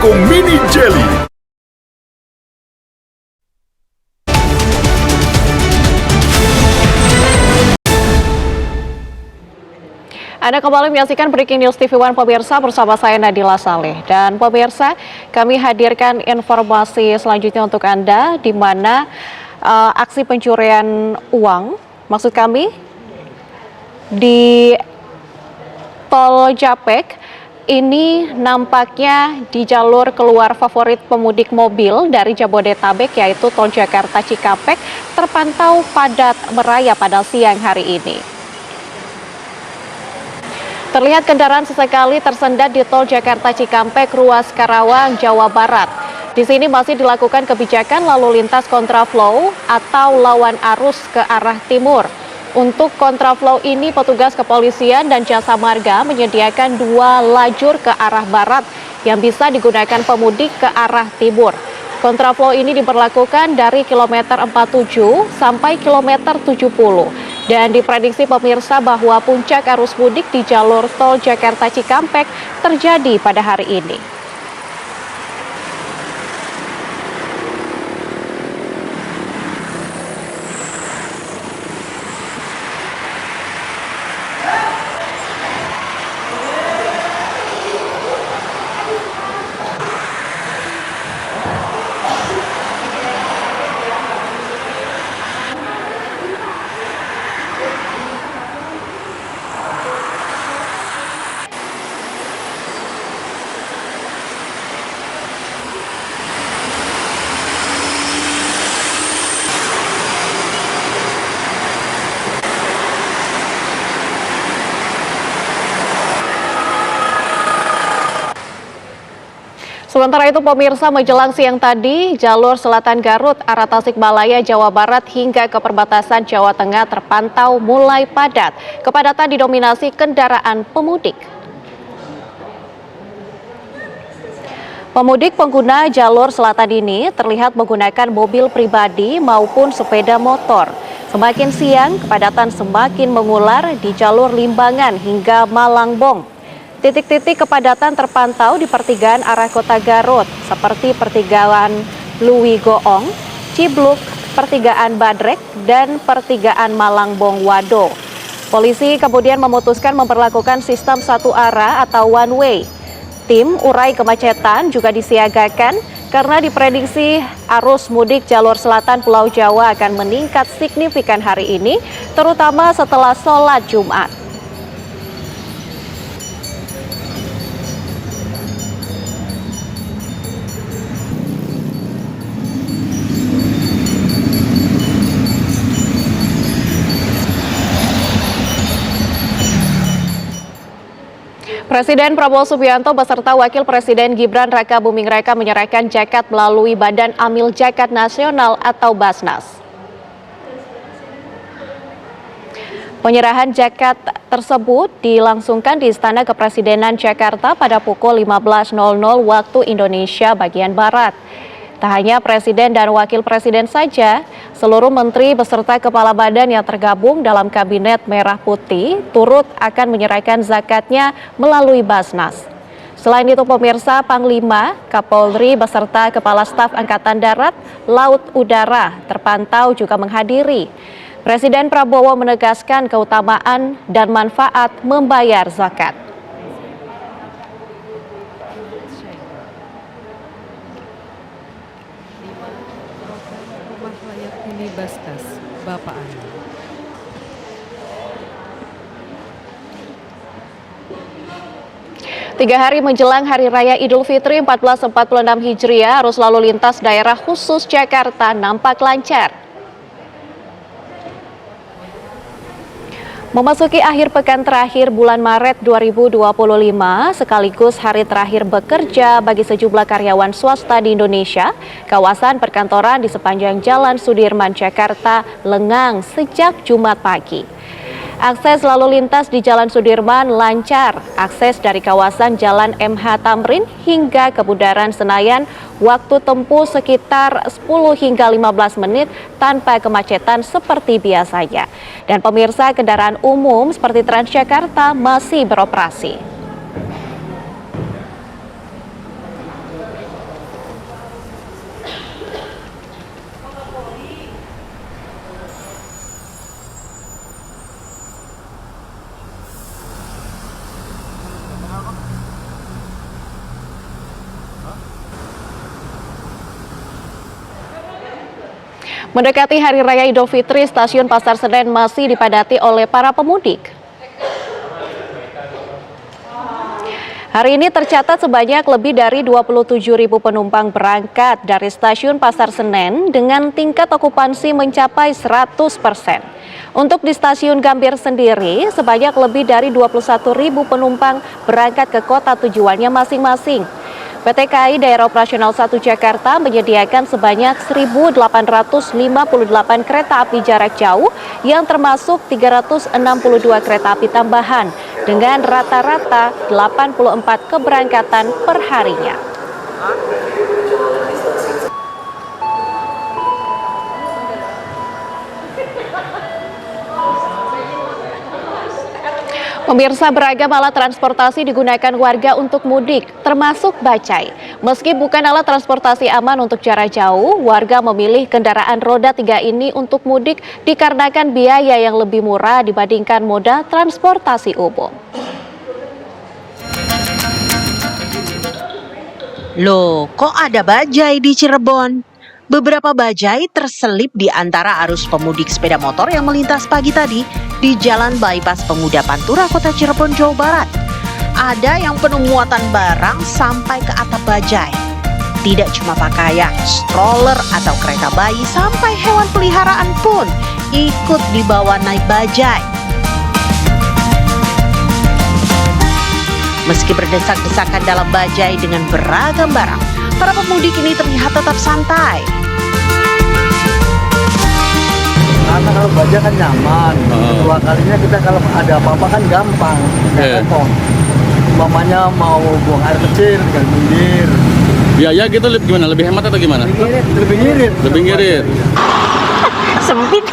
Kangkung Mini Jelly. Anda kembali menyaksikan Breaking News TV One pemirsa bersama saya Nadila Saleh. Dan pemirsa, kami hadirkan informasi selanjutnya untuk Anda di mana aksi pencurian uang, maksud kami di Tol Japek ini nampaknya di jalur keluar favorit pemudik mobil dari Jabodetabek yaitu Tol Jakarta Cikampek terpantau padat merayap pada siang hari ini. Terlihat kendaraan sesekali tersendat di Tol Jakarta Cikampek, ruas Karawang, Jawa Barat. Di sini masih dilakukan kebijakan lalu lintas kontraflow atau lawan arus ke arah timur. Untuk kontraflow ini, petugas kepolisian dan jasa marga menyediakan 2 lajur ke arah barat yang bisa digunakan pemudik ke arah timur. Kontraflow ini diberlakukan dari kilometer 47 sampai kilometer 70. Dan diprediksi pemirsa bahwa puncak arus mudik di jalur Tol Jakarta Cikampek terjadi pada hari ini. Sementara itu pemirsa, menjelang siang tadi, jalur selatan Garut, arah Tasikmalaya, Jawa Barat hingga ke perbatasan Jawa Tengah terpantau mulai padat. Kepadatan didominasi kendaraan pemudik. Pemudik pengguna jalur selatan ini terlihat menggunakan mobil pribadi maupun sepeda motor. Semakin siang, kepadatan semakin mengular di jalur Limbangan hingga Malangbong. Titik-titik kepadatan terpantau di pertigaan arah kota Garut, seperti pertigaan Luwi Goong, Cibluk, pertigaan Badrek, dan pertigaan Malangbong Wado. Polisi kemudian memutuskan memperlakukan sistem satu arah atau one way. Tim urai kemacetan juga disiagakan karena diprediksi arus mudik jalur selatan Pulau Jawa akan meningkat signifikan hari ini, terutama setelah sholat Jumat. Presiden Prabowo Subianto beserta Wakil Presiden Gibran Raka Buming Raka menyerahkan zakat melalui Badan Amil Zakat Nasional atau Basnas. Penyerahan zakat tersebut dilangsungkan di Istana Kepresidenan Jakarta pada pukul 15.00 waktu Indonesia bagian Barat. Tak hanya Presiden dan Wakil Presiden saja, seluruh menteri beserta kepala badan yang tergabung dalam Kabinet Merah Putih turut akan menyerahkan zakatnya melalui Basnas. Selain itu pemirsa, Panglima, Kapolri beserta Kepala Staf Angkatan Darat, Laut, Udara terpantau juga menghadiri. Presiden Prabowo menegaskan keutamaan dan manfaat membayar zakat. Basnas, Bapak Anda. Tiga hari menjelang Hari Raya Idul Fitri 1446 Hijriah, arus lalu lintas daerah khusus Jakarta nampak lancar. Memasuki akhir pekan terakhir bulan Maret 2025, sekaligus hari terakhir bekerja bagi sejumlah karyawan swasta di Indonesia, kawasan perkantoran di sepanjang Jalan Sudirman, Jakarta lengang sejak Jumat pagi. Akses lalu lintas di Jalan Sudirman lancar. Akses dari kawasan Jalan MH Tamrin hingga ke Bundaran Senayan waktu tempuh sekitar 10 hingga 15 menit tanpa kemacetan seperti biasanya. Dan pemirsa, kendaraan umum seperti Transjakarta masih beroperasi. Mendekati Hari Raya Idul Fitri, stasiun Pasar Senen masih dipadati oleh para pemudik. Hari ini tercatat sebanyak lebih dari 27.000 penumpang berangkat dari stasiun Pasar Senen dengan tingkat okupansi mencapai 100%. Untuk di stasiun Gambir sendiri, sebanyak lebih dari 21.000 penumpang berangkat ke kota tujuannya masing-masing. PT KAI Daerah Operasional 1 Jakarta menyediakan sebanyak 1.858 kereta api jarak jauh yang termasuk 362 kereta api tambahan dengan rata-rata 84 keberangkatan per harinya. Pemirsa, beragam alat transportasi digunakan warga untuk mudik, termasuk bajai. Meski bukan alat transportasi aman untuk jarak jauh, warga memilih kendaraan roda 3 ini untuk mudik dikarenakan biaya yang lebih murah dibandingkan moda transportasi umum. Loh, kok ada bajai di Cirebon? Beberapa bajai terselip di antara arus pemudik sepeda motor yang melintas pagi tadi di Jalan Bypass Pemuda Pantura, Kota Cirebon, Jawa Barat. Ada yang penuh muatan barang sampai ke atap bajai. Tidak cuma pakaian, stroller atau kereta bayi sampai hewan peliharaan pun ikut dibawa naik bajai. Meski berdesak-desakan dalam bajai dengan beragam barang, para pemudik ini terlihat tetap santai. Karena kalau bajai kan nyaman, dua kalinya kita kalau ada apa-apa kan gampang, nggak repot. Umpamanya mau buang air kecil, tinggal minggir. Biaya gitu gimana? Lebih hemat atau gimana? Lebih ngirit. Lebih ngirit. Sempit.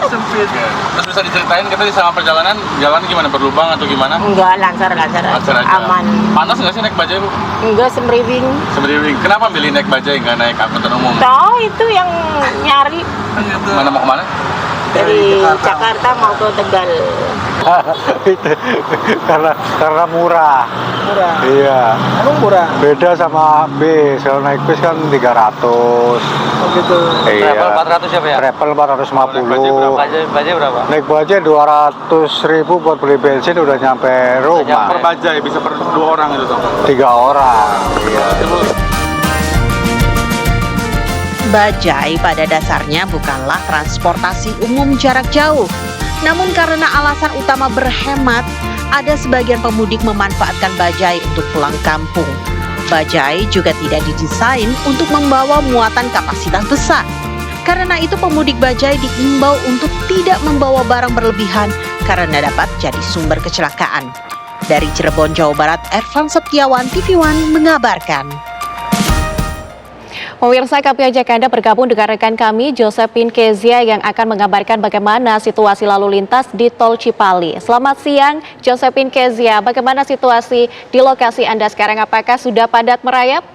Sempit. Terus bisa diceritain kita sama perjalanan, jalan gimana? Berlubang atau gimana? Enggak, lancar Lancar aja. aman. Panas nggak sih naik bajai, Bu? Enggak, semriwing. Sebenarnya kenapa milih naik bajai nggak naik angkutan umum? Tahu itu yang nyari Mana mau kemana? dari Jakarta mau ke Tegal. karena murah. Murah. Iya. Emang murah. Beda sama bis. Kalau naik bis kan 300. Oh gitu. Iya. Travel 400 siapa ya? Travel 450. Bajai berapa? Naik bajai 200.000 buat beli bensin udah nyampe rumah. Per bajai bisa per 2 orang itu tuh. 3 orang. Iya. Bajai pada dasarnya bukanlah transportasi umum jarak jauh. Namun karena alasan utama berhemat, ada sebagian pemudik memanfaatkan bajai untuk pulang kampung. Bajai juga tidak didesain untuk membawa muatan kapasitas besar. Karena itu pemudik bajai diimbau untuk tidak membawa barang berlebihan karena dapat jadi sumber kecelakaan. Dari Cirebon, Jawa Barat, Ervan Setiawan, TV One mengabarkan. Pemirsa, kami ajak Anda bergabung dengan rekan kami Josephine Kezia yang akan mengabarkan bagaimana situasi lalu lintas di Tol Cipali. Selamat siang, Josephine Kezia. Bagaimana situasi di lokasi Anda sekarang? Apakah sudah padat merayap?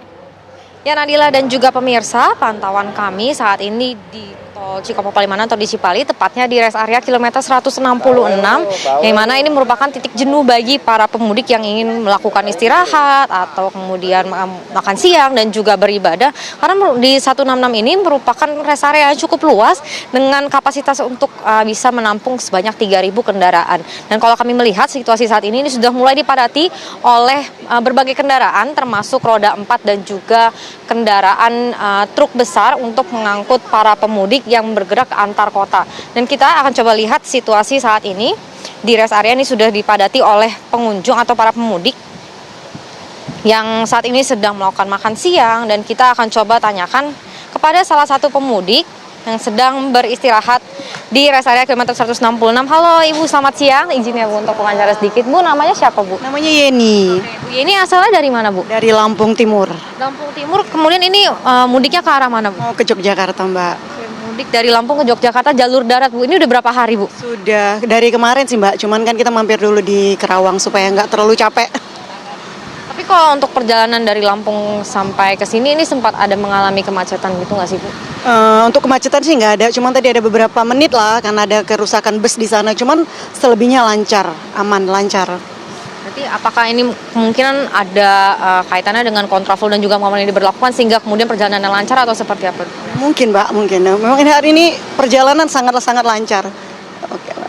Ya, Nadila dan juga pemirsa, pantauan kami saat ini di Tol Cikopo Palimanan atau di Cipali, tepatnya di rest area kilometer 166, yang mana ini merupakan titik jenuh bagi para pemudik yang ingin melakukan istirahat atau kemudian makan siang dan juga beribadah. Karena di 166 ini merupakan rest area yang cukup luas dengan kapasitas untuk bisa menampung sebanyak 3.000 kendaraan. Dan kalau kami melihat situasi saat ini sudah mulai dipadati oleh berbagai kendaraan termasuk roda 4 dan juga kendaraan truk besar untuk mengangkut para pemudik yang bergerak ke antar kota. Dan kita akan coba lihat situasi saat ini di rest area ini sudah dipadati oleh pengunjung atau para pemudik yang saat ini sedang melakukan makan siang, dan kita akan coba tanyakan kepada salah satu pemudik yang sedang beristirahat di rest area kilometer 166. Halo Ibu, selamat siang. Izin ya Bu untuk wawancara sedikit. Bu, namanya siapa Bu? Namanya Yeni, Bu Yeni asalnya dari mana Bu? dari Lampung Timur. Lampung Timur. Kemudian ini mudiknya ke arah mana Bu? Mau ke Yogyakarta, Mbak. Mudik dari Lampung ke Yogyakarta jalur darat Bu. Ini udah berapa hari Bu? Sudah dari kemarin sih, Mbak. Cuman kan kita mampir dulu di Kerawang supaya nggak terlalu capek. Tapi kalau untuk perjalanan dari Lampung sampai ke sini ini sempat ada mengalami kemacetan gitu nggak sih Bu? Untuk kemacetan sih nggak ada. Cuman tadi ada beberapa menit lah karena ada kerusakan bus di sana. Cuman selebihnya lancar, aman, lancar. Berarti Berarti apakah ini kemungkinan ada kaitannya dengan kontraflow dan juga momen ini diberlakukan sehingga kemudian perjalanan lancar atau seperti apa? Mungkin Mbak, mungkin. Memang ini hari ini perjalanan sangat lancar. Oke Mbak.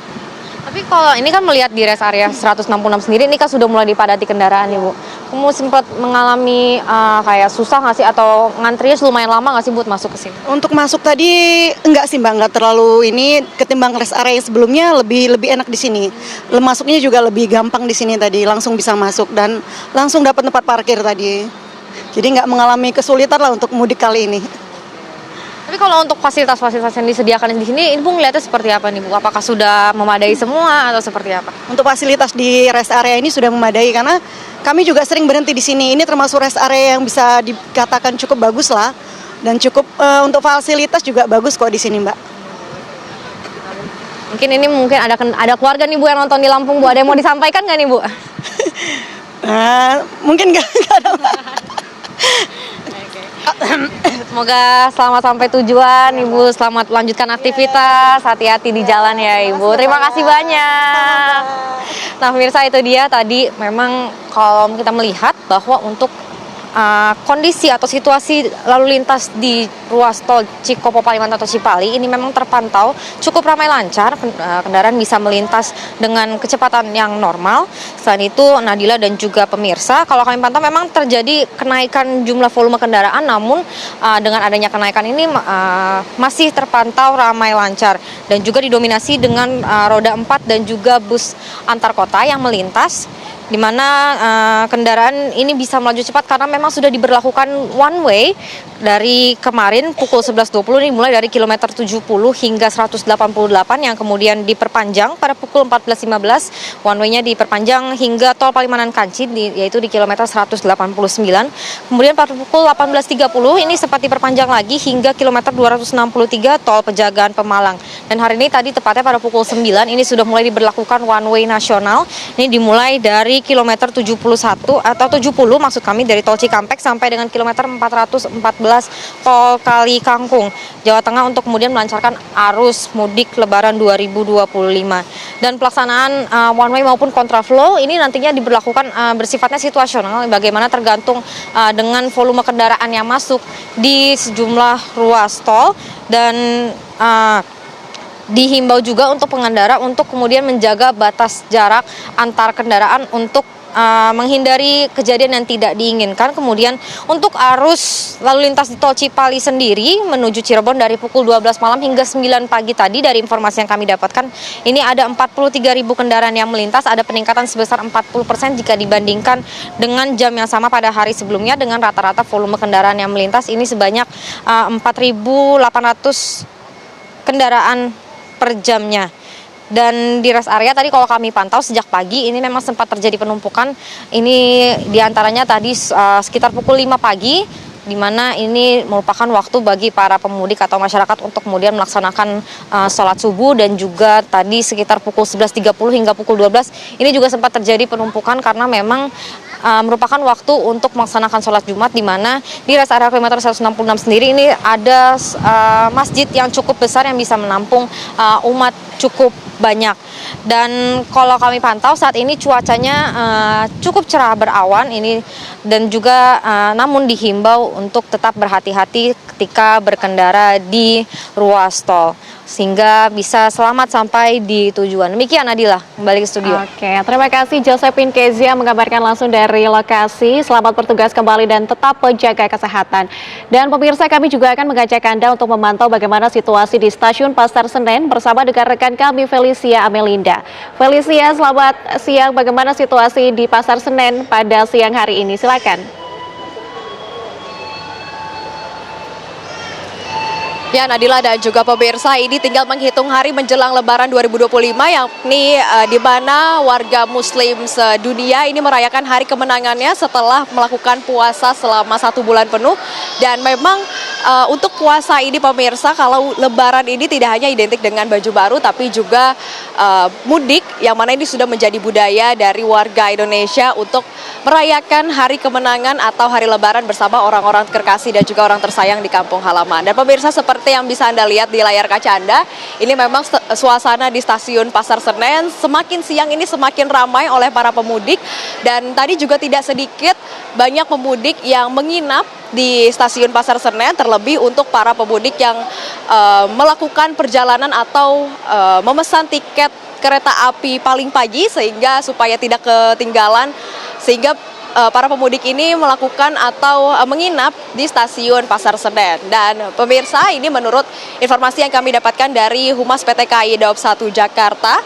Tapi kalau ini kan melihat di rest area 166 sendiri ini kan sudah mulai dipadati kendaraan Ibu. Kamu sempat mengalami kayak susah nggak sih atau ngantrinya lumayan lama nggak sih buat masuk ke sini? Untuk masuk tadi enggak sih Mbak, enggak terlalu ini ketimbang rest area yang sebelumnya lebih enak di sini. Masuknya juga lebih gampang di sini tadi, langsung bisa masuk dan langsung dapat tempat parkir tadi. Jadi nggak mengalami kesulitan lah untuk mudik kali ini. Tapi kalau untuk fasilitas-fasilitas yang disediakan di sini, Ibu ngeliatnya seperti apa nih Bu? Apakah sudah memadai semua atau seperti apa? Untuk fasilitas di rest area ini sudah memadai karena kami juga sering berhenti di sini. Ini termasuk rest area yang bisa dikatakan cukup bagus lah dan cukup untuk fasilitas juga bagus kok di sini Mbak. Mungkin ini ada keluarga nih Bu yang nonton di Lampung Bu. Ada yang mau disampaikan nggak nih Bu? Mungkin nggak ada Mbak. Semoga selamat sampai tujuan Ibu, selamat melanjutkan aktivitas, hati-hati di jalan ya Ibu. Terima kasih banyak. Nah pemirsa, itu dia tadi memang kalau kita melihat bahwa untuk kondisi atau situasi lalu lintas di ruas tol Cikopo Palimanan atau Cipali ini memang terpantau cukup ramai lancar, kendaraan bisa melintas dengan kecepatan yang normal. Selain itu Nadila dan juga pemirsa, kalau kami pantau memang terjadi kenaikan jumlah volume kendaraan, namun dengan adanya kenaikan ini masih terpantau ramai lancar dan juga didominasi dengan roda 4 dan juga bus antar kota yang melintas, di mana kendaraan ini bisa melaju cepat karena memang sudah diberlakukan one way dari kemarin pukul 11.20 ini mulai dari kilometer 70 hingga 188 yang kemudian diperpanjang pada pukul 14.15, one way-nya diperpanjang hingga tol Palimanan Kanci yaitu di kilometer 189. Kemudian pada pukul 18.30 ini sempat diperpanjang lagi hingga kilometer 263 tol Pejagaan Pemalang. Dan hari ini tadi tepatnya pada pukul 9 ini sudah mulai diberlakukan one way nasional. Ini dimulai dari kilometer 71 atau 70 maksud kami dari tol Cikampek sampai dengan kilometer 414 tol Kali Kangkung, Jawa Tengah untuk kemudian melancarkan arus mudik Lebaran 2025. Dan pelaksanaan one way maupun kontraflow ini nantinya diberlakukan bersifatnya situasional, bagaimana tergantung dengan volume kendaraan yang masuk di sejumlah ruas tol dan dihimbau juga untuk pengendara untuk kemudian menjaga batas jarak antar kendaraan untuk menghindari kejadian yang tidak diinginkan. Kemudian untuk arus lalu lintas di tol Cipali sendiri menuju Cirebon dari pukul 12 malam hingga 9 pagi tadi dari informasi yang kami dapatkan ini ada 43.000 kendaraan yang melintas, ada peningkatan sebesar 40% jika dibandingkan dengan jam yang sama pada hari sebelumnya dengan rata-rata volume kendaraan yang melintas ini sebanyak 4.800 kendaraan per jamnya. Dan di rest area tadi kalau kami pantau sejak pagi ini memang sempat terjadi penumpukan. Ini diantaranya tadi sekitar pukul 5 pagi, di mana ini merupakan waktu bagi para pemudik atau masyarakat untuk kemudian melaksanakan sholat subuh, dan juga tadi sekitar pukul 11.30 hingga pukul 12 ini juga sempat terjadi penumpukan karena memang merupakan waktu untuk melaksanakan sholat Jumat, di mana di rest area kilometer 166 sendiri ini ada masjid yang cukup besar yang bisa menampung umat cukup banyak. Dan kalau kami pantau saat ini cuacanya cukup cerah berawan ini, dan juga namun dihimbau untuk tetap berhati-hati ketika berkendara di ruas tol sehingga bisa selamat sampai di tujuan. Demikian Nadila, kembali ke studio. Oke, terima kasih Josephine Kezia mengabarkan langsung dari lokasi. Selamat bertugas kembali dan tetap menjaga kesehatan. Dan pemirsa, kami juga akan mengajak Anda untuk memantau bagaimana situasi di Stasiun Pasar Senen bersama dengan rekan kami Felicia Amelinda. Felicia, selamat siang. Bagaimana situasi di Pasar Senen pada siang hari ini? Silakan. Ya Nadila dan juga pemirsa, ini tinggal menghitung hari menjelang Lebaran 2025, yakni di mana warga Muslim sedunia ini merayakan hari kemenangannya setelah melakukan puasa selama 1 bulan penuh. Dan memang untuk puasa ini pemirsa, kalau Lebaran ini tidak hanya identik dengan baju baru, tapi juga mudik, yang mana ini sudah menjadi budaya dari warga Indonesia untuk merayakan hari kemenangan atau hari Lebaran bersama orang-orang terkasih dan juga orang tersayang di kampung halaman. Dan pemirsa, seperti seperti yang bisa Anda lihat di layar kaca Anda, ini memang suasana di stasiun Pasar Senen semakin siang ini semakin ramai oleh para pemudik, dan tadi juga tidak sedikit banyak pemudik yang menginap di stasiun Pasar Senen, terlebih untuk para pemudik yang melakukan perjalanan atau memesan tiket kereta api paling pagi sehingga supaya tidak ketinggalan, sehingga para pemudik ini melakukan atau menginap di stasiun Pasar Senen. Dan pemirsa, ini menurut informasi yang kami dapatkan dari Humas PT KAI Daob 1 Jakarta,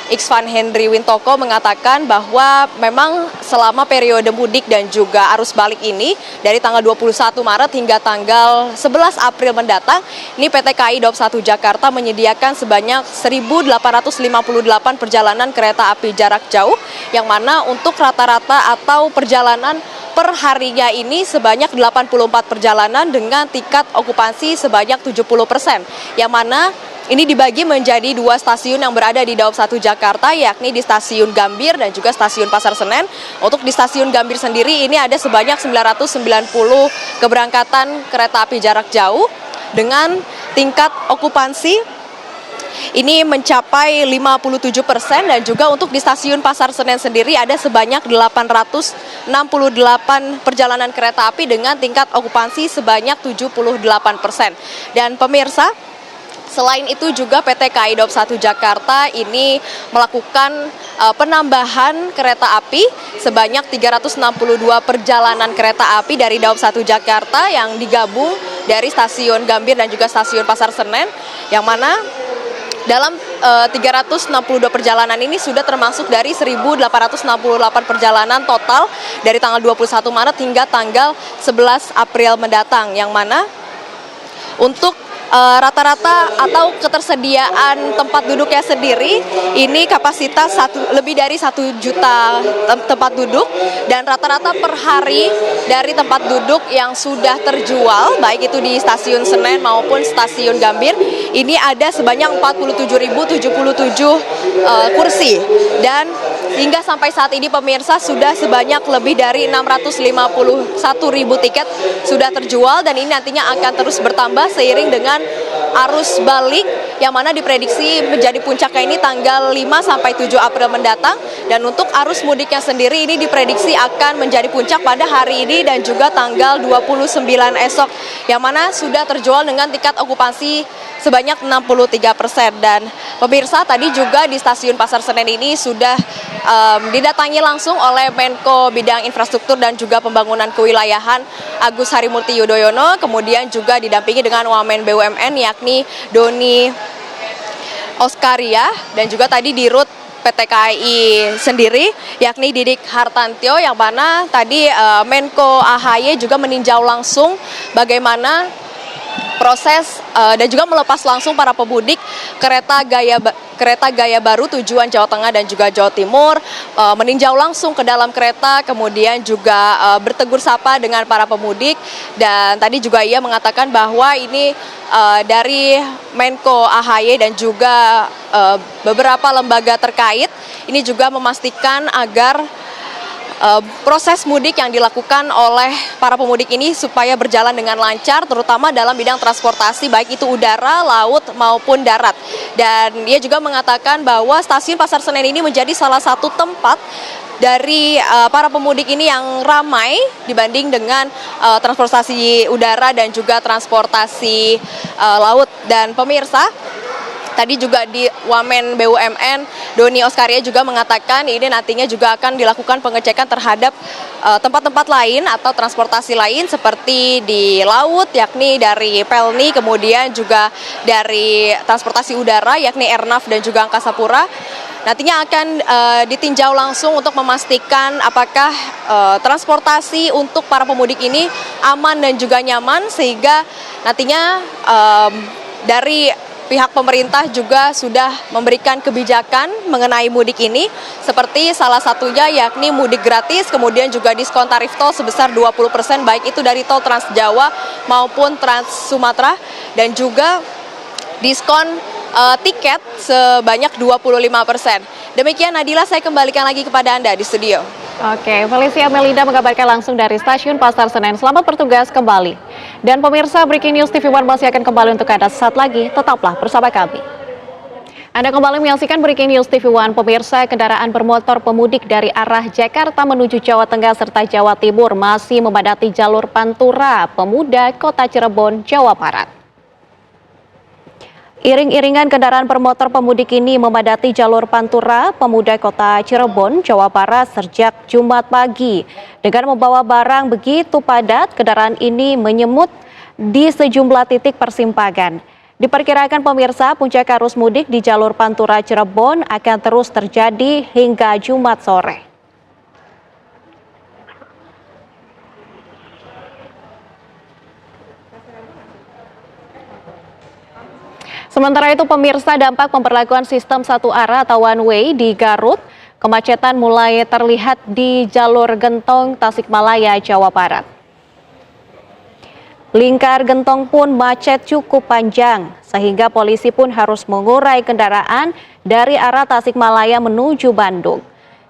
Iksvan Hendry Wintoko mengatakan bahwa memang selama periode mudik dan juga arus balik ini dari tanggal 21 Maret hingga tanggal 11 April mendatang, ini PT KAI Daob 1 Jakarta menyediakan sebanyak 1.858 perjalanan kereta api jarak jauh, yang mana untuk rata-rata atau perjalanan per harinya ini sebanyak 84 perjalanan dengan tingkat okupansi sebanyak 70%, yang mana ini dibagi menjadi 2 stasiun yang berada di Daob 1 Jakarta, yakni di Stasiun Gambir dan juga Stasiun Pasar Senen. Untuk di Stasiun Gambir sendiri ini ada sebanyak 990 keberangkatan kereta api jarak jauh dengan tingkat okupansi ini mencapai 57%, dan juga untuk di Stasiun Pasar Senen sendiri ada sebanyak 868 perjalanan kereta api dengan tingkat okupansi sebanyak 78%. Dan pemirsa, selain itu juga PT KAI Daob 1 Jakarta ini melakukan penambahan kereta api sebanyak 362 perjalanan kereta api dari Daob 1 Jakarta yang digabung dari Stasiun Gambir dan juga Stasiun Pasar Senen, yang mana dalam 362 perjalanan ini sudah termasuk dari 1.868 perjalanan total dari tanggal 21 Maret hingga tanggal 11 April mendatang, yang mana untuk rata-rata atau ketersediaan tempat duduknya sendiri ini kapasitas lebih dari 1 juta tempat duduk, dan rata-rata per hari dari tempat duduk yang sudah terjual baik itu di Stasiun Senen maupun Stasiun Gambir ini ada sebanyak 47.077 kursi, dan hingga sampai saat ini pemirsa sudah sebanyak lebih dari 651.000 tiket sudah terjual, dan ini nantinya akan terus bertambah seiring dengan arus balik yang mana diprediksi menjadi puncaknya ini tanggal 5 sampai 7 April mendatang. Dan untuk arus mudiknya sendiri ini diprediksi akan menjadi puncak pada hari ini dan juga tanggal 29 esok, yang mana sudah terjual dengan tingkat okupansi sebanyak 63%. Dan pemirsa, tadi juga di Stasiun Pasar Senen ini sudah didatangi langsung oleh Menko Bidang Infrastruktur dan juga Pembangunan Kewilayahan Agus Harimurti Yudhoyono, kemudian juga didampingi dengan Wamen BUMN yakni Doni Oskaria, dan juga tadi di rut PT KAI sendiri yakni Didik Hartantyo, yang mana tadi Menko AHY juga meninjau langsung bagaimana proses dan juga melepas langsung para pemudik kereta gaya baru tujuan Jawa Tengah dan juga Jawa Timur, meninjau langsung ke dalam kereta, kemudian juga bertegur sapa dengan para pemudik. Dan tadi juga ia mengatakan bahwa ini dari Menko AHY dan juga beberapa lembaga terkait ini juga memastikan agar proses mudik yang dilakukan oleh para pemudik ini supaya berjalan dengan lancar, terutama dalam bidang transportasi baik itu udara, laut maupun darat. Dan dia juga mengatakan bahwa Stasiun Pasar Senen ini menjadi salah satu tempat dari para pemudik ini yang ramai dibanding dengan transportasi udara dan juga transportasi laut. Dan pemirsa, tadi juga di Wamen BUMN Doni Oskaria juga mengatakan ini nantinya juga akan dilakukan pengecekan terhadap tempat-tempat lain atau transportasi lain seperti di laut yakni dari Pelni, kemudian juga dari transportasi udara yakni Airnav dan juga Angkasa Pura. Nantinya akan ditinjau langsung untuk memastikan apakah transportasi untuk para pemudik ini aman dan juga nyaman, sehingga nantinya dari pihak pemerintah juga sudah memberikan kebijakan mengenai mudik ini, seperti salah satunya yakni mudik gratis, kemudian juga diskon tarif tol sebesar 20% baik itu dari tol Trans Jawa maupun Trans Sumatera, dan juga diskon tiket sebanyak 25%. Demikian Nadila, saya kembalikan lagi kepada Anda di studio. Oke, Felicia Melinda mengabarkan langsung dari Stasiun Pasar Senen. Selamat bertugas kembali. Dan pemirsa, Breaking News TV One masih akan kembali untuk Anda sesaat lagi. Tetaplah bersama kami. Anda kembali menyaksikan Breaking News TV One. Pemirsa, kendaraan bermotor pemudik dari arah Jakarta menuju Jawa Tengah serta Jawa Timur masih memadati jalur Pantura Pemuda, Kota Cirebon, Jawa Barat. Iring-iringan kendaraan bermotor pemudik ini memadati jalur Pantura Pemuda Kota Cirebon, Jawa Barat sejak Jumat pagi. Dengan membawa barang begitu padat, kendaraan ini menyemut di sejumlah titik persimpangan. Diperkirakan pemirsa, puncak arus mudik di jalur Pantura Cirebon akan terus terjadi hingga Jumat sore. Sementara itu pemirsa, dampak pemberlakuan sistem satu arah atau one way di Garut, kemacetan mulai terlihat di jalur Gentong Tasikmalaya, Jawa Barat. Lingkar Gentong pun macet cukup panjang, sehingga polisi pun harus mengurai kendaraan dari arah Tasikmalaya menuju Bandung.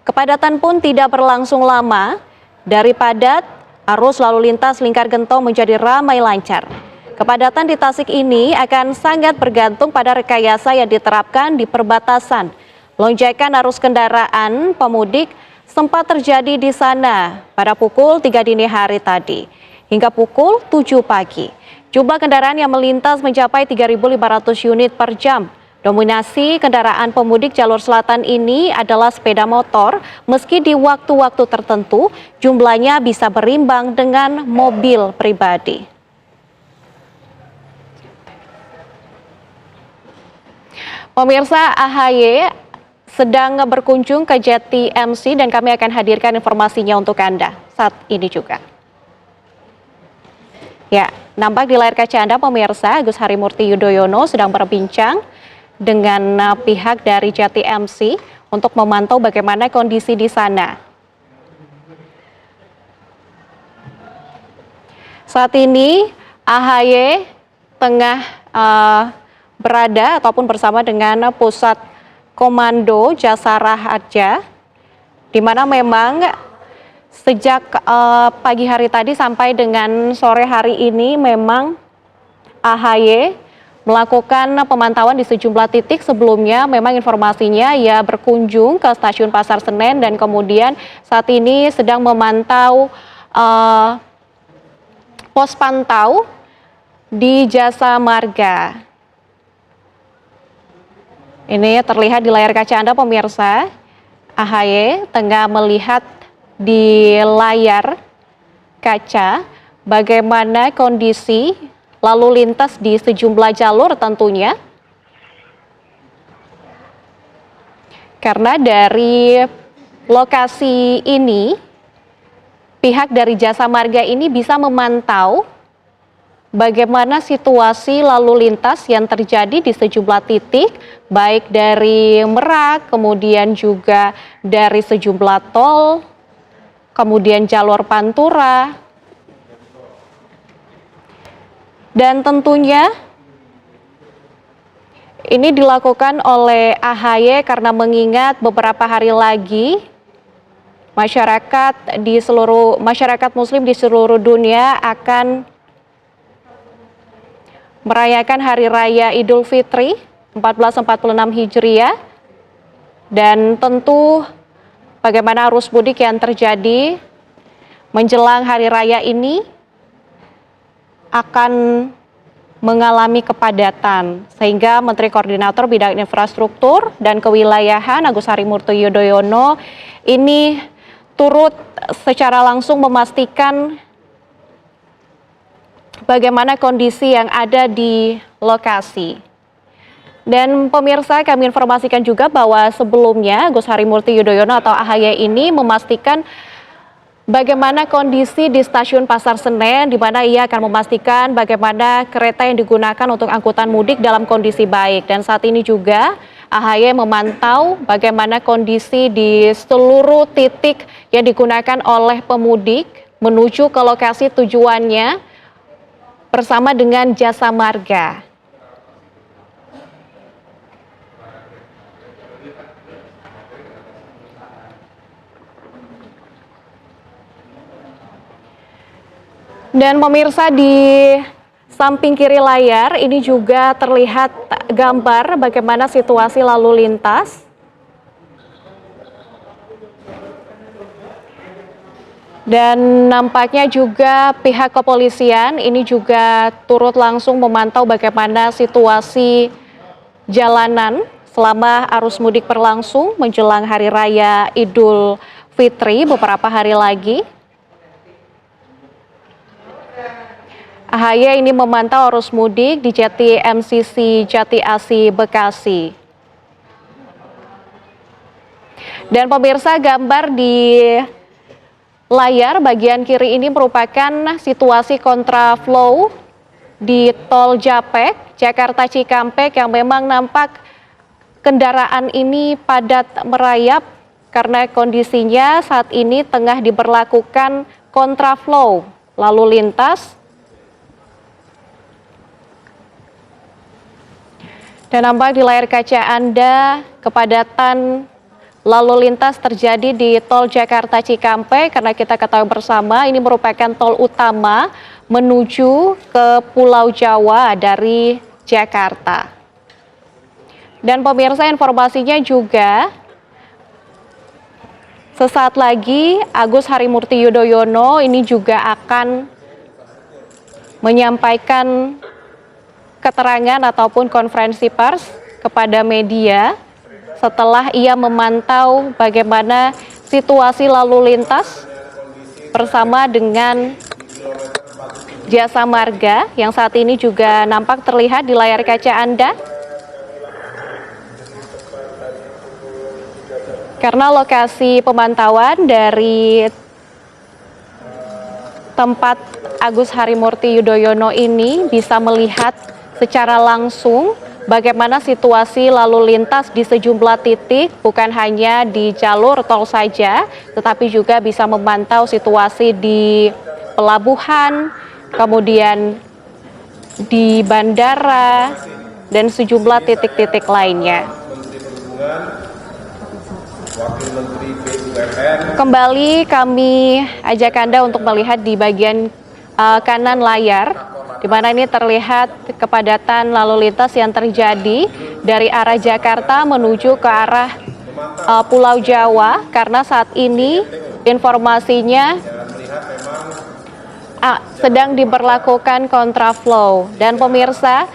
Kepadatan pun tidak berlangsung lama, dari padat, arus lalu lintas Lingkar Gentong menjadi ramai lancar. Kepadatan di Tasik ini akan sangat bergantung pada rekayasa yang diterapkan di perbatasan. Lonjakan arus kendaraan pemudik sempat terjadi di sana pada pukul 3 dini hari tadi hingga pukul 7 pagi. Jumlah kendaraan yang melintas mencapai 3.500 unit per jam. Dominasi kendaraan pemudik jalur selatan ini adalah sepeda motor, meski di waktu-waktu tertentu jumlahnya bisa berimbang dengan mobil pribadi. Pemirsa, AHY sedang berkunjung ke JTMC dan kami akan hadirkan informasinya untuk Anda saat ini juga. Ya, nampak di layar kaca Anda pemirsa, Agus Harimurti Yudhoyono sedang berbincang dengan pihak dari JTMC untuk memantau bagaimana kondisi di sana. Saat ini AHY tengah berada ataupun bersama dengan Pusat Komando Jasara Harja, di mana memang sejak pagi hari tadi sampai dengan sore hari ini memang AHY melakukan pemantauan di sejumlah titik. Sebelumnya memang informasinya ia berkunjung ke Stasiun Pasar Senen dan kemudian saat ini sedang memantau pos pantau di Jasa Marga. Ini terlihat di layar kaca Anda pemirsa, AHY tengah melihat di layar kaca bagaimana kondisi lalu lintas di sejumlah jalur tentunya. Karena dari lokasi ini, pihak dari Jasa Marga ini bisa memantau bagaimana situasi lalu lintas yang terjadi di sejumlah titik, baik dari Merak, kemudian juga dari sejumlah tol, kemudian jalur Pantura. Dan tentunya ini dilakukan oleh AHY karena mengingat beberapa hari lagi masyarakat muslim di seluruh dunia akan merayakan Hari Raya Idul Fitri 1446 Hijriah, dan tentu bagaimana arus mudik yang terjadi menjelang Hari Raya ini akan mengalami kepadatan, sehingga Menteri Koordinator Bidang Infrastruktur dan Kewilayahan Agus Harimurti Yudhoyono ini turut secara langsung memastikan bagaimana kondisi yang ada di lokasi. Dan pemirsa, kami informasikan juga bahwa sebelumnya Agus Harimurti Yudhoyono atau AHY ini memastikan bagaimana kondisi di Stasiun Pasar Senen, di mana ia akan memastikan bagaimana kereta yang digunakan untuk angkutan mudik dalam kondisi baik. Dan saat ini juga AHY memantau bagaimana kondisi di seluruh titik yang digunakan oleh pemudik menuju ke lokasi tujuannya bersama dengan Jasa Marga. Dan pemirsa, di samping kiri layar ini juga terlihat gambar bagaimana situasi lalu lintas. Dan nampaknya juga pihak kepolisian ini juga turut langsung memantau bagaimana situasi jalanan selama arus mudik berlangsung menjelang Hari Raya Idul Fitri beberapa hari lagi. AHY ini memantau arus mudik di Jati MCC Jati Asi Bekasi. Dan pemirsa, gambar di layar bagian kiri ini merupakan situasi kontraflow di Tol Japek, Jakarta Cikampek, yang memang nampak kendaraan ini padat merayap karena kondisinya saat ini tengah diberlakukan kontraflow lalu lintas. Dan nampak di layar kaca Anda kepadatan lalu lintas terjadi di Tol Jakarta Cikampek karena kita ketahui bersama ini merupakan tol utama menuju ke Pulau Jawa dari Jakarta. Dan pemirsa, informasinya juga sesaat lagi Agus Harimurti Yudhoyono ini juga akan menyampaikan keterangan ataupun konferensi pers kepada media setelah ia memantau bagaimana situasi lalu lintas bersama dengan Jasa Marga yang saat ini juga nampak terlihat di layar kaca Anda. Karena lokasi pemantauan dari tempat Agus Harimurti Yudhoyono ini bisa melihat secara langsung bagaimana situasi lalu lintas di sejumlah titik, bukan hanya di jalur tol saja, tetapi juga bisa memantau situasi di pelabuhan, kemudian di bandara, dan sejumlah titik-titik lainnya. Kembali kami ajak Anda untuk melihat di bagian kanan layar, di mana ini terlihat kepadatan lalu lintas yang terjadi dari arah Jakarta menuju ke arah Pulau Jawa, karena saat ini informasinya sedang diberlakukan kontraflow. Dan pemirsa,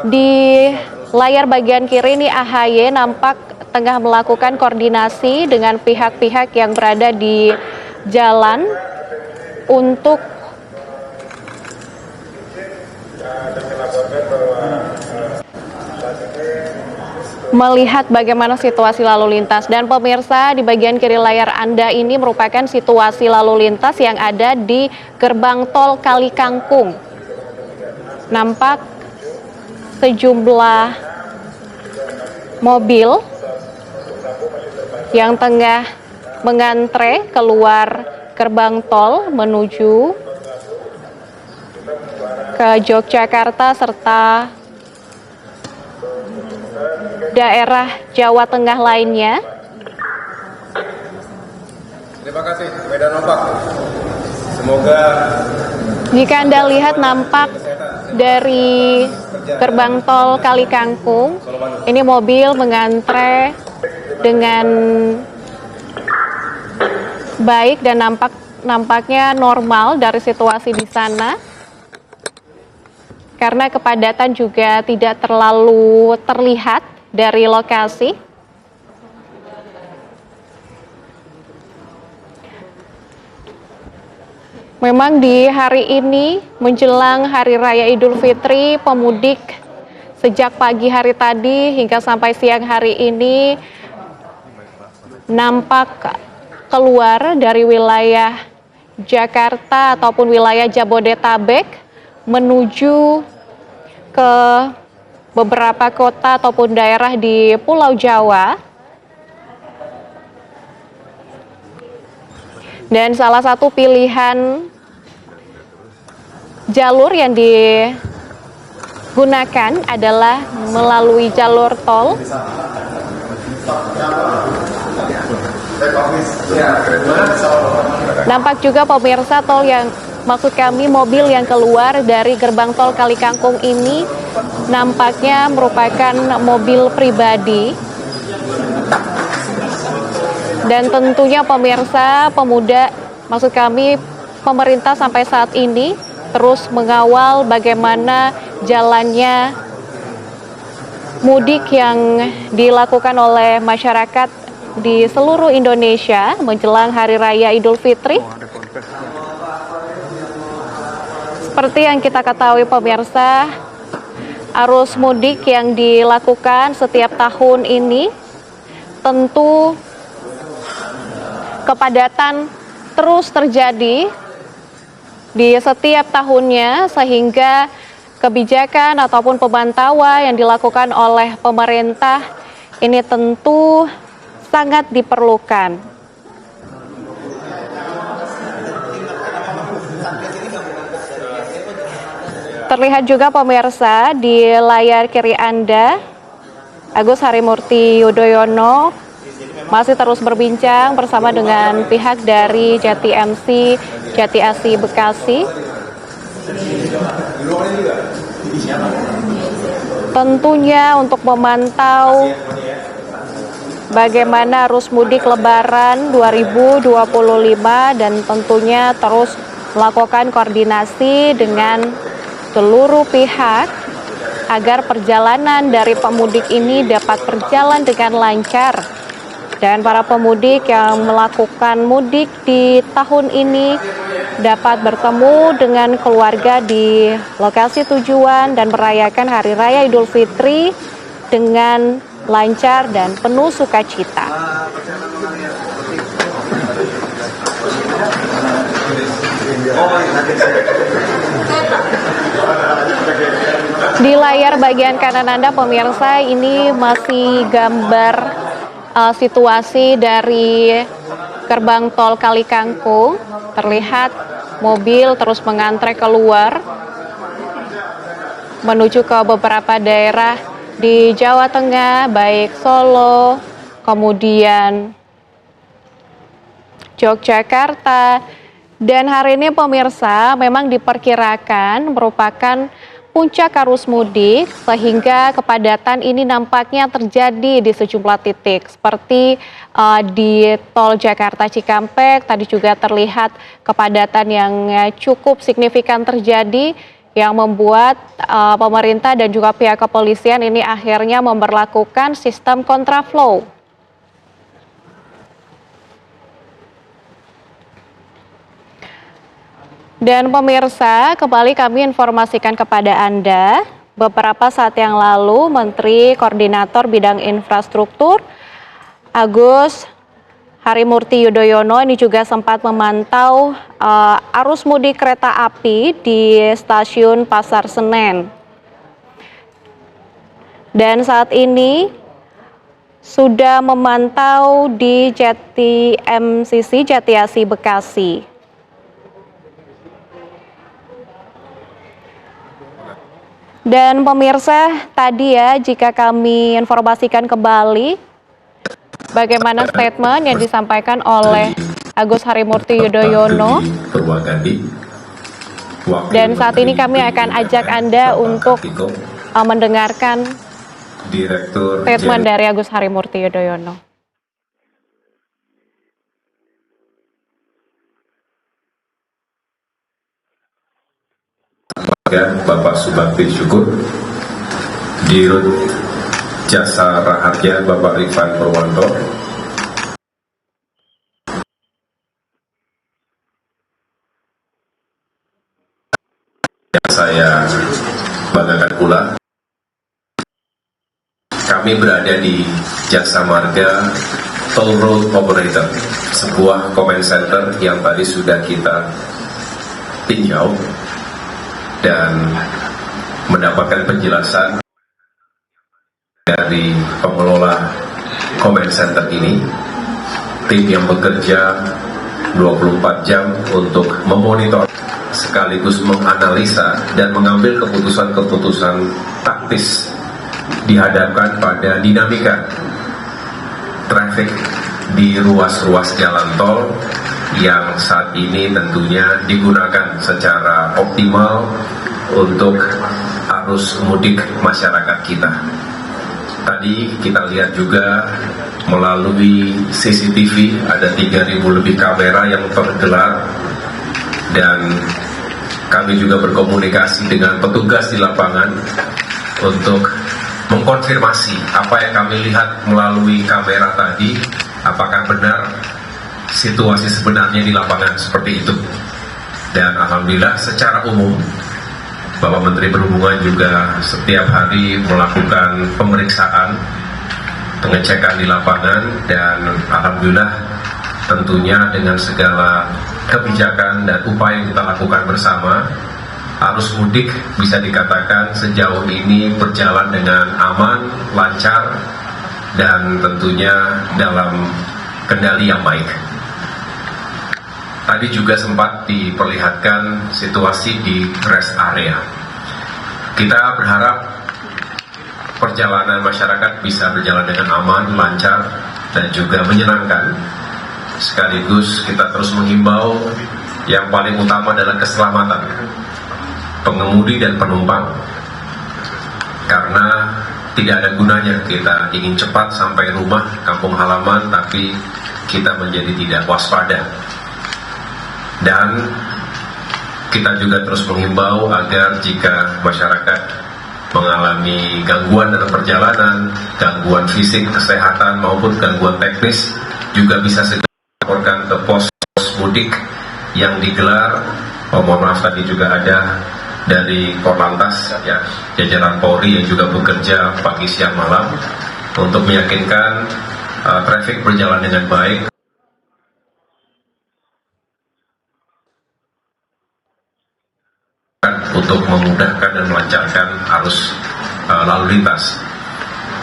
di layar bagian kiri ini AHY nampak tengah melakukan koordinasi dengan pihak-pihak yang berada di jalan untuk melihat bagaimana situasi lalu lintas. Dan pemirsa, di bagian kiri layar Anda ini merupakan situasi lalu lintas yang ada di gerbang tol Kali Kangkung. Nampak sejumlah mobil yang tengah mengantre keluar gerbang tol menuju ke Yogyakarta serta daerah Jawa Tengah lainnya. Terima kasih, Medan Opak. Semoga jika Anda lihat nampak dari gerbang tol Kali Kangkung, ini mobil mengantre dengan baik dan nampaknya normal dari situasi di sana. Karena kepadatan juga tidak terlalu terlihat dari lokasi. Memang di hari ini menjelang Hari Raya Idul Fitri, pemudik sejak pagi hari tadi hingga sampai siang hari ini nampak keluar dari wilayah Jakarta ataupun wilayah Jabodetabek menuju ke beberapa kota ataupun daerah di Pulau Jawa. Dan salah satu pilihan jalur yang digunakan adalah melalui jalur tol. Nampak juga pemirsa tol yang maksud kami mobil yang keluar dari gerbang tol Kalikangkung ini nampaknya merupakan mobil pribadi. Dan tentunya pemirsa, pemerintah sampai saat ini terus mengawal bagaimana jalannya mudik yang dilakukan oleh masyarakat di seluruh Indonesia menjelang Hari Raya Idul Fitri. Seperti yang kita ketahui pemirsa, arus mudik yang dilakukan setiap tahun ini tentu kepadatan terus terjadi di setiap tahunnya, sehingga kebijakan ataupun pemantauan yang dilakukan oleh pemerintah ini tentu sangat diperlukan. Terlihat juga pemirsa di layar kiri Anda, Agus Harimurti Yudhoyono masih terus berbincang bersama dengan pihak dari Jati MC Jati Asih Bekasi. Tentunya untuk memantau bagaimana arus mudik Lebaran 2025 dan tentunya terus melakukan koordinasi dengan seluruh pihak agar perjalanan dari pemudik ini dapat berjalan dengan lancar. Dan para pemudik yang melakukan mudik di tahun ini dapat bertemu dengan keluarga di lokasi tujuan dan merayakan Hari Raya Idul Fitri dengan lancar dan penuh sukacita. Di layar bagian kanan Anda pemirsa, ini masih gambar situasi dari gerbang tol Kalikangkung. Terlihat mobil terus mengantre keluar menuju ke beberapa daerah di Jawa Tengah, baik Solo, kemudian Yogyakarta. Dan hari ini pemirsa memang diperkirakan merupakan puncak arus mudik, sehingga kepadatan ini nampaknya terjadi di sejumlah titik seperti di tol Jakarta Cikampek. Tadi juga terlihat kepadatan yang cukup signifikan terjadi yang membuat pemerintah dan juga pihak kepolisian ini akhirnya memberlakukan sistem kontraflow. Dan pemirsa, kembali kami informasikan kepada Anda, beberapa saat yang lalu Menteri Koordinator Bidang Infrastruktur Agus Harimurti Yudhoyono ini juga sempat memantau arus mudik kereta api di stasiun Pasar Senen. Dan saat ini sudah memantau di Jati MCC Jati Asih Bekasi. Dan pemirsa, tadi ya jika kami informasikan kembali bagaimana statement yang disampaikan oleh Agus Harimurti Yudhoyono. Dan saat ini kami akan ajak Anda untuk mendengarkan statement dari Agus Harimurti Yudhoyono. Bapak Subakti Syukur, Dirut Jasa Raharja Bapak Rifan Purwanto, yang saya banggakan pula, kami berada di Jasa Marga Toll Road Operator, sebuah comment center yang tadi sudah kita tinjau dan mendapatkan penjelasan dari pengelola comment center ini, tim yang bekerja 24 jam untuk memonitor sekaligus menganalisa dan mengambil keputusan-keputusan taktis dihadapkan pada dinamika traffic di ruas-ruas jalan tol yang saat ini tentunya digunakan secara optimal untuk arus mudik masyarakat kita. Tadi kita lihat juga melalui CCTV ada 3.000 lebih kamera yang tergelar, dan kami juga berkomunikasi dengan petugas di lapangan untuk mengkonfirmasi apa yang kami lihat melalui kamera tadi, apakah benar situasi sebenarnya di lapangan seperti itu. Dan alhamdulillah secara umum Bapak Menteri Perhubungan juga setiap hari melakukan pemeriksaan, pengecekan di lapangan, dan alhamdulillah tentunya dengan segala kebijakan dan upaya yang kita lakukan bersama, arus mudik bisa dikatakan sejauh ini berjalan dengan aman, lancar, dan tentunya dalam kendali yang baik. Tadi juga sempat diperlihatkan situasi di rest area. Kita berharap perjalanan masyarakat bisa berjalan dengan aman, lancar, dan juga menyenangkan. Sekaligus kita terus menghimbau yang paling utama adalah keselamatan pengemudi dan penumpang. Karena tidak ada gunanya kita ingin cepat sampai rumah, kampung halaman, tapi kita menjadi tidak waspada. Dan kita juga terus menghimbau agar jika masyarakat mengalami gangguan dalam perjalanan, gangguan fisik, kesehatan maupun gangguan teknis, juga bisa segera laporkan ke pos mudik yang digelar. Mohon maaf tadi juga ada dari Korlantas, ya, jajaran Polri yang juga bekerja pagi, siang, malam untuk meyakinkan traffic berjalan dengan baik. Untuk memudahkan dan melancarkan arus lalu lintas.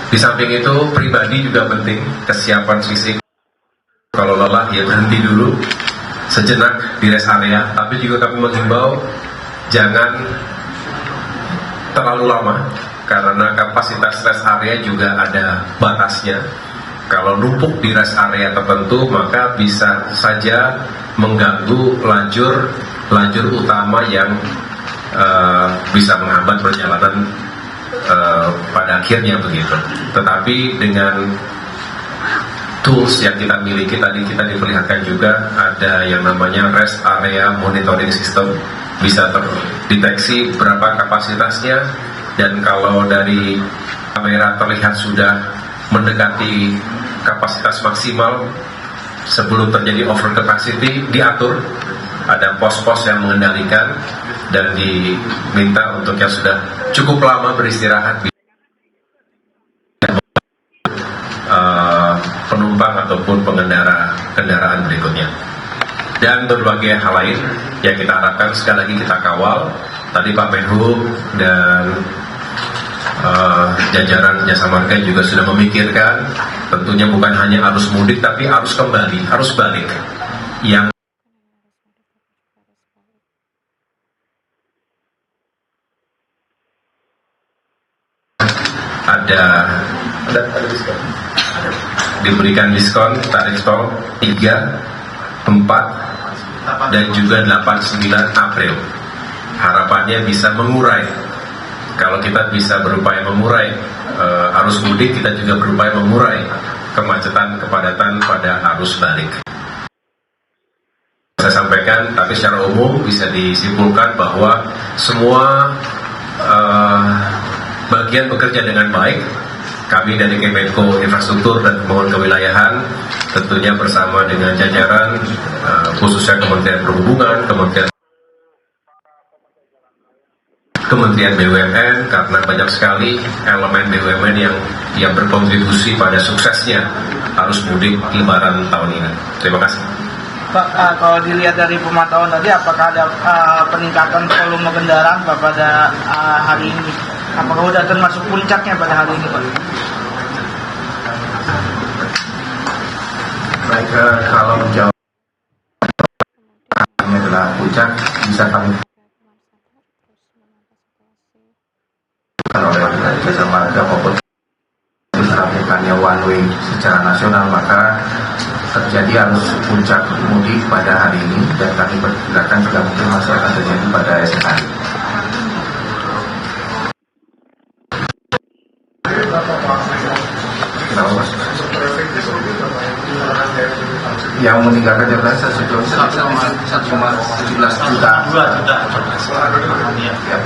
Di samping itu, pribadi juga penting, kesiapan fisik. Kalau lelah ya berhenti dulu sejenak di rest area, tapi juga kami menghimbau jangan terlalu lama karena kapasitas rest area juga ada batasnya. Kalau numpuk di rest area tertentu maka bisa saja mengganggu lajur utama yang bisa menghambat perjalanan pada akhirnya begitu. Tetapi dengan tools yang kita miliki tadi kita diperlihatkan juga ada yang namanya rest area monitoring system, bisa terdeteksi berapa kapasitasnya, dan kalau dari kamera terlihat sudah mendekati kapasitas maksimal sebelum terjadi over capacity, diatur, ada pos-pos yang mengendalikan dan diminta untuk yang sudah cukup lama beristirahat penumpang ataupun pengendara kendaraan berikutnya. Dan berbagai hal lain yang kita harapkan sekali lagi kita kawal. Tadi Pak Menhub dan jajaran Jasa Marga juga sudah memikirkan, tentunya bukan hanya arus mudik tapi arus kembali, arus balik yang ada diskon. Diberikan diskon tarif tol 3, 4, dan juga 8, 9 April. Harapannya bisa mengurai. Kalau kita bisa berupaya mengurai arus mudik, kita juga berupaya mengurai kemacetan, kepadatan pada arus balik. Saya sampaikan, tapi secara umum bisa disimpulkan bahwa semua bagian bekerja dengan baik. Kami dari Kemenko Infrastruktur dan Pembangunan Kewilayahan tentunya bersama dengan jajaran khususnya Kementerian Perhubungan, Kementerian BUMN, karena banyak sekali elemen BUMN yang berkontribusi pada suksesnya arus mudik Lebaran tahun ini. Terima kasih. Pak, kalau dilihat dari pemantauan tadi, apakah ada peningkatan volume kendaraan Pak pada hari ini? Apakah sudah termasuk puncaknya pada hari ini Pak? Baik, kalau menjawab ini adalah puncak, bisa kami oleh Jasa Marga maupun dilakukannya one way secara nasional, maka terjadi arus puncak mudik pada hari ini dan kami perkirakan juga mungkin masih akan terjadi pada esok hari. Yang meninggalkan Jakarta sejauh 1,17 juta.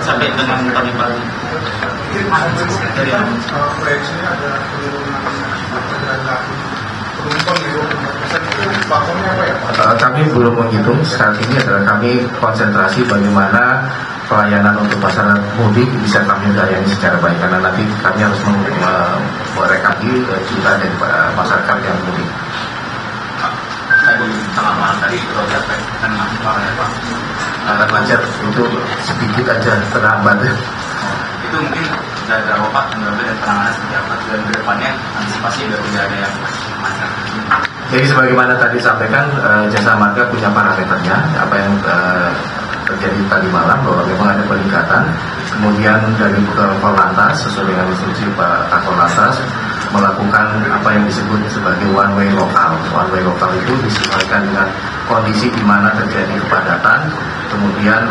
Sampai dengan tadi pagi. Kami belum menghitung. Saat ini adalah kami konsentrasi bagaimana pelayanan untuk masyarakat mudik bisa kami layani secara baik, karena nanti kami harus merekami jumlah dari masyarakat yang mudik. Tadi tengah malam tadi roda kan Pak. Akan macet itu sedikit aja terhambat. Itu mungkin sudah ada Pak mengambil dan penanganan seperti apa dan ke depannya antisipasi biar tidak ada yang macet. Jadi sebagaimana tadi sampaikan, Jasa Marga punya parameternya, apa yang terjadi tadi malam bahwa memang ada peningkatan. Kemudian dari Korlantas sesuai dengan instruksi Pak Korlantas melakukan apa yang disebut sebagai one way lokal. One way lokal itu disesuaikan dengan kondisi di mana terjadi kepadatan, kemudian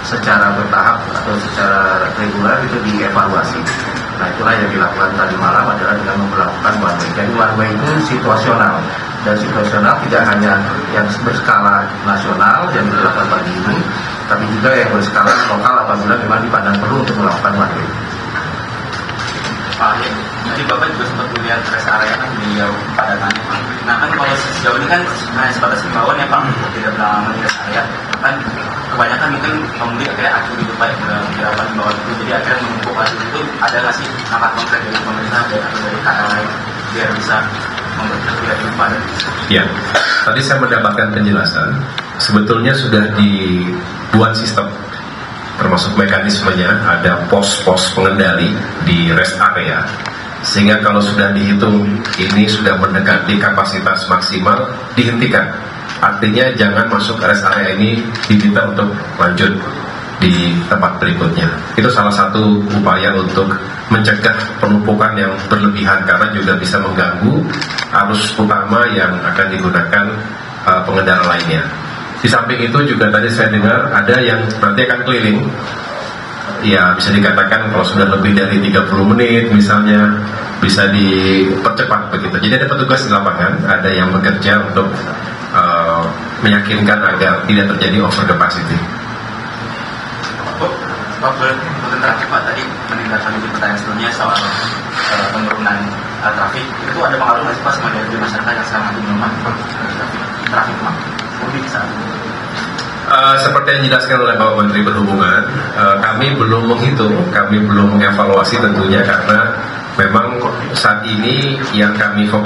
secara bertahap atau secara reguler itu dievaluasi. Nah, itulah yang dilakukan tadi malam adalah dengan memperlakukan one way. Jadi one way itu situasional, dan situasional tidak hanya yang berskala nasional yang dilakukan pagi ini, tapi juga yang berskala lokal apabila memang dipandang perlu untuk melakukan one way. Pak, jadi Bapak juga sempat melihat rest area kan beliau padatannya. Nah kan kalau sejauh ini kan hanya sebatas himbauan ya Pak, tidak berlama di rest area. Kan kebanyakan mungkin pemudik kayak acuh gitu Pak, beberapa himbauan itu. Jadi akhirnya menumpuk acuh itu, ada nggak sih langkah konkret dari pemerintah atau dari KL lain biar bisa mempercepat itu Pak? Ya, tadi saya mendapatkan penjelasan. Sebetulnya sudah dibuat sistem, termasuk mekanismenya, ada pos-pos pengendali di rest area, sehingga kalau sudah dihitung ini sudah mendekati kapasitas maksimal, dihentikan. Artinya jangan masuk rest area ini, diminta untuk lanjut di tempat berikutnya. Itu salah satu upaya untuk mencegah penumpukan yang berlebihan, karena juga bisa mengganggu arus utama yang akan digunakan pengendara lainnya. Di samping itu juga tadi saya dengar ada yang nanti akan keliling. Ya bisa dikatakan kalau sudah lebih dari 30 menit misalnya bisa dipercepat begitu. Jadi ada petugas di lapangan, ada yang bekerja untuk meyakinkan agar tidak terjadi over capacity. Pak, boleh terakhir Pak, tadi menindaklanjuti pertanyaan sebelumnya soal penurunan trafik. Itu ada pengaruh nggak sih Pak sama dari masyarakat yang sekarang lagi melemah trafik Pak? Seperti yang dijelaskan oleh Bapak Menteri Perhubungan, kami belum menghitung, kami belum mengevaluasi tentunya, karena memang saat ini yang kami fokus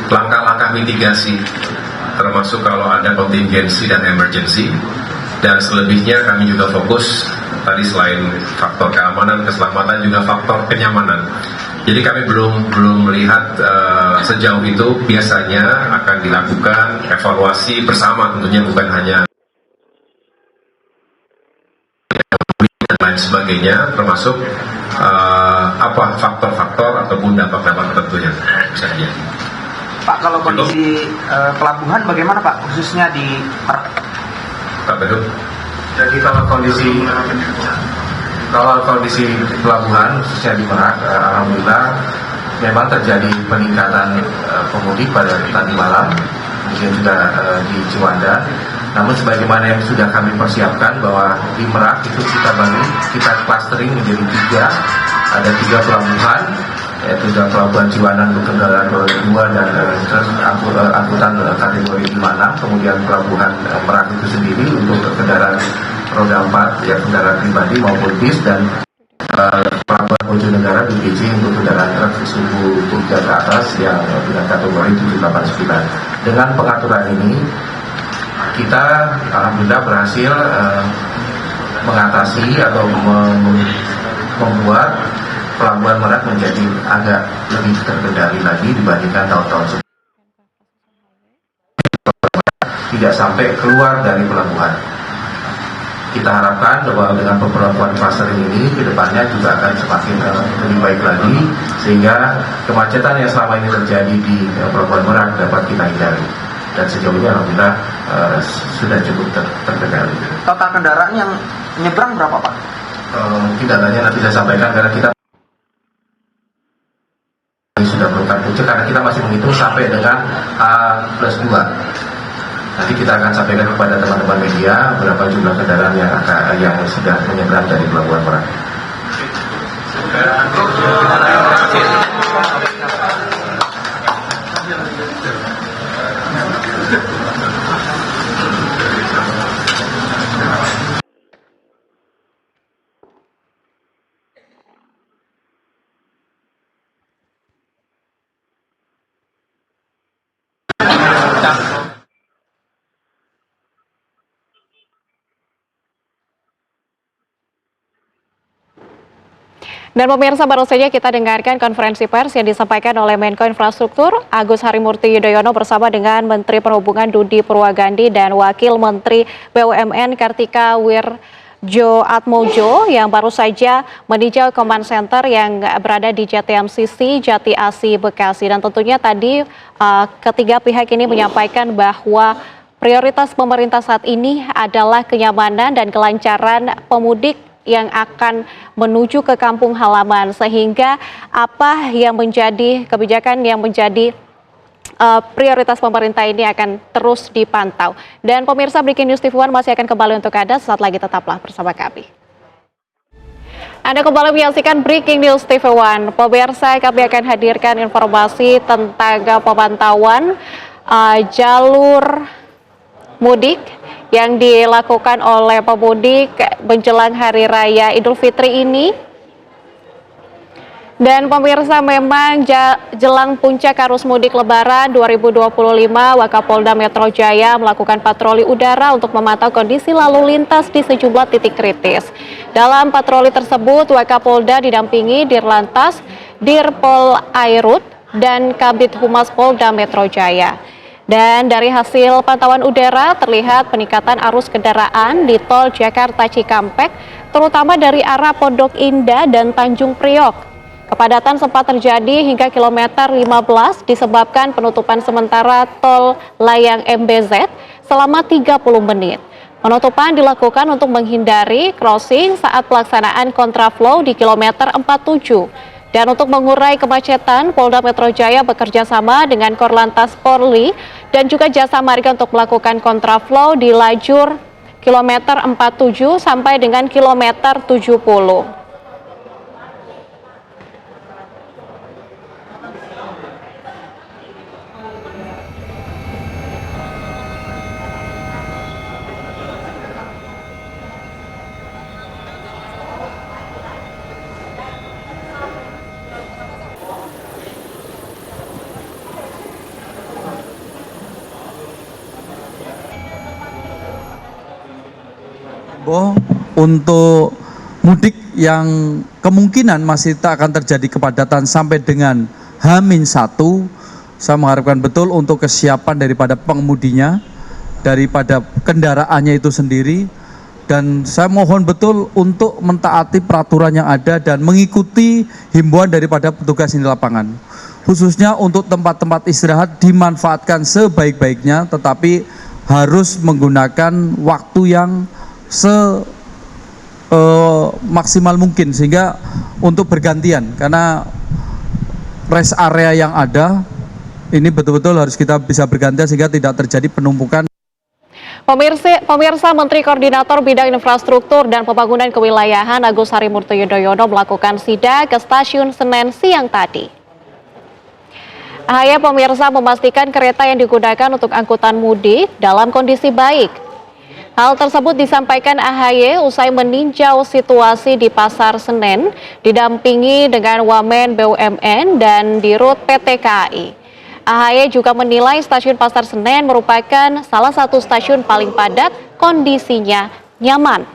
langkah-langkah mitigasi, termasuk kalau ada kontingensi dan emergency, dan selebihnya kami juga fokus tadi selain faktor keamanan, keselamatan, juga faktor kenyamanan. Jadi kami belum melihat sejauh itu. Biasanya akan dilakukan evaluasi bersama, tentunya bukan hanya dan lain sebagainya, termasuk apa faktor-faktor ataupun dampak-dampak tertentunya bisa jadi. Pak, kalau kondisi pelabuhan bagaimana Pak, khususnya di Merak? Pak Beduk. Jadi kalau kondisi pelabuhan khususnya di Merak, alhamdulillah memang terjadi peningkatan pemudik pada tadi malam, kemudian juga di Ciwandan. Namun sebagaimana yang sudah kami persiapkan bahwa di Merak itu kita clustering menjadi 3, ada 3 pelabuhan, yaitu pelabuhan Ciwandan untuk kendaraan roda 2 dan angkutan kategori 5-6, kemudian pelabuhan Merak itu sendiri untuk kendaraan roda 4 ya kendaraan pribadi maupun bis, dan pelabuhan Bojonegara di Beijing untuk kendaraan truk suku 3 ke atas yang dengan kategori 789. Dengan pengaturan ini kita alhamdulillah berhasil mengatasi atau membuat pelabuhan Merak menjadi agak lebih terkendali lagi dibandingkan tahun-tahun sebelumnya. Tidak sampai keluar dari pelabuhan. kita harapkan bahwa dengan pemberlakuan clustering ini ke depannya juga akan semakin lebih baik lagi, sehingga kemacetan yang selama ini terjadi di Pelabuhan Merak dapat kita hindari. Dan sejauh ini alhamdulillah sudah cukup terkendali. Total kendaraan yang nyebrang berapa Pak? Mungkin datanya nanti saya sampaikan karena kita sudah merupakan puncak, karena kita masih menghitung sampai dengan H+2. Nanti kita akan sampaikan kepada teman-teman media berapa jumlah kendaraan yang sudah menyeberang dari Pelabuhan Merak. Dan pemirsa, baru saja kita dengarkan konferensi pers yang disampaikan oleh Menko Infrastruktur Agus Harimurti Yudhoyono bersama dengan Menteri Perhubungan Budi Purwagandi dan Wakil Menteri BUMN Kartika Wirjoatmojo yang baru saja meninjau command center yang berada di JTMCC Jati Asi Bekasi. Dan tentunya tadi ketiga pihak ini menyampaikan bahwa prioritas pemerintah saat ini adalah kenyamanan dan kelancaran pemudik yang akan menuju ke kampung halaman, sehingga apa yang menjadi kebijakan yang menjadi prioritas pemerintah ini akan terus dipantau. Dan pemirsa, Breaking News TV One masih akan kembali untuk Anda, sesaat lagi tetaplah bersama kami. Anda kembali menyaksikan Breaking News TV One. Pemirsa, kami akan hadirkan informasi tentang pemantauan jalur mudik yang dilakukan oleh pemudik menjelang Hari Raya Idul Fitri ini. Dan pemirsa, memang jelang puncak arus mudik Lebaran 2025, Wakapolda Metro Jaya melakukan patroli udara untuk memantau kondisi lalu lintas di sejumlah titik kritis. Dalam patroli tersebut, Wakapolda didampingi Dirlantas, Dirpol Airut, dan Kabid Humas Polda Metro Jaya. Dan dari hasil pantauan udara terlihat peningkatan arus kendaraan di tol Jakarta Cikampek, terutama dari arah Pondok Indah dan Tanjung Priok. Kepadatan sempat terjadi hingga kilometer 15 disebabkan penutupan sementara tol layang MBZ selama 30 menit. Penutupan dilakukan untuk menghindari crossing saat pelaksanaan kontraflow di kilometer 47. Dan untuk mengurai kemacetan, Polda Metro Jaya bekerja sama dengan Korlantas Polri dan juga Jasa Marga untuk melakukan kontraflow di lajur kilometer 47 sampai dengan kilometer 70. Untuk mudik yang kemungkinan masih tak akan terjadi kepadatan sampai dengan H-1, saya mengharapkan betul untuk kesiapan daripada pengemudinya, daripada kendaraannya itu sendiri, dan saya mohon betul untuk mentaati peraturan yang ada dan mengikuti himbauan daripada petugas di lapangan. Khususnya untuk tempat-tempat istirahat dimanfaatkan sebaik-baiknya, tetapi harus menggunakan waktu yang maksimal mungkin, sehingga untuk bergantian, karena rest area yang ada ini betul-betul harus kita bisa bergantian sehingga tidak terjadi penumpukan. Pemirsa, Menteri Koordinator Bidang Infrastruktur dan Pembangunan Kewilayahan Agus Harimurti Yudhoyono melakukan sidak ke stasiun Senen siang tadi. AHY, pemirsa, memastikan kereta yang digunakan untuk angkutan mudik dalam kondisi baik. Hal tersebut disampaikan AHY usai meninjau situasi di Pasar Senen, didampingi dengan Wamen BUMN dan Dirut PT KAI. AHY juga menilai stasiun Pasar Senen merupakan salah satu stasiun paling padat, kondisinya nyaman.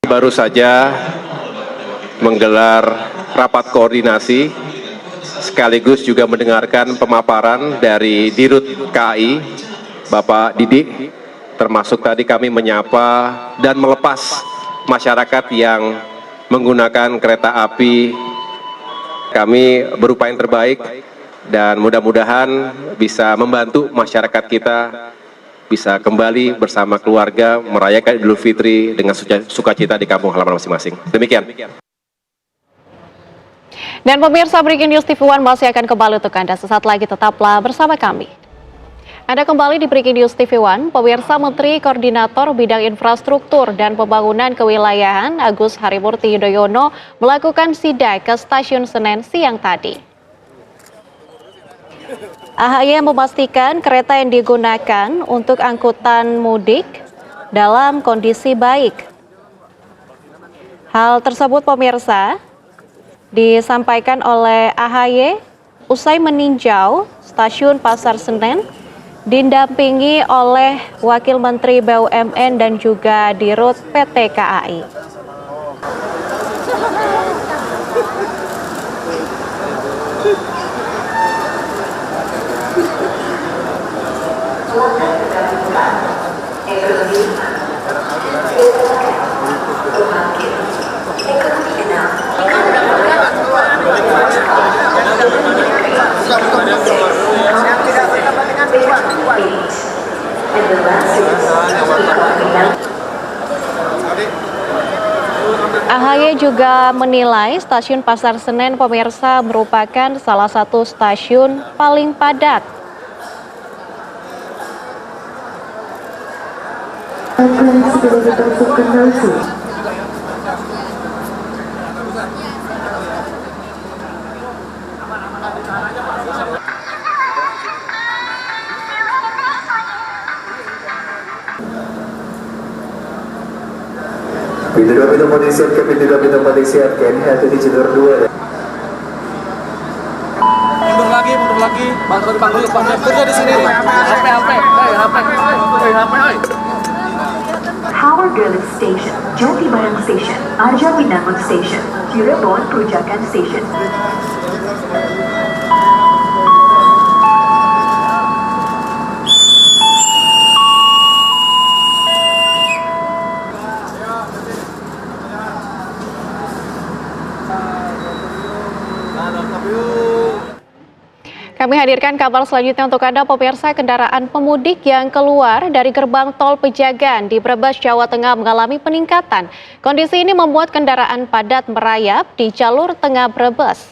Baru saja menggelar rapat koordinasi sekaligus juga mendengarkan pemaparan dari Dirut KAI, Bapak Didik, termasuk tadi kami menyapa dan melepas masyarakat yang menggunakan kereta api. Kami berupaya yang terbaik dan mudah-mudahan bisa membantu masyarakat kita bisa kembali bersama keluarga merayakan Idul Fitri dengan sukacita di kampung halaman masing-masing. Demikian. Dan pemirsa, Breaking News TV One masih akan kembali untuk Anda. Sesaat lagi tetaplah bersama kami. Anda kembali di Breaking News TV One. Pemirsa, Menteri Koordinator Bidang Infrastruktur dan Pembangunan Kewilayahan Agus Harimurti Yudhoyono melakukan sidak ke Stasiun Senen siang tadi. AHY memastikan kereta yang digunakan untuk angkutan mudik dalam kondisi baik. Hal tersebut, pemirsa, disampaikan oleh AHY usai meninjau Stasiun Pasar Senen didampingi oleh Wakil Menteri BUMN dan juga Dirut PT KAI. AHY juga menilai Stasiun Pasar Senen, pemirsa, merupakan salah satu stasiun paling padat. Pintu mau disiapkan, pintu mau disiapkan, hati di jalur 2. Mundur lagi, bangku kerja di sini. HP. Power Girl Station, Jati Barang Station, Arja Winangun Station, Cirebon Perujakan Station. Kami hadirkan kabar selanjutnya untuk Anda, pemirsa. Kendaraan pemudik yang keluar dari gerbang tol Pejagan di Brebes, Jawa Tengah mengalami peningkatan. Kondisi ini membuat kendaraan padat merayap di jalur tengah Brebes.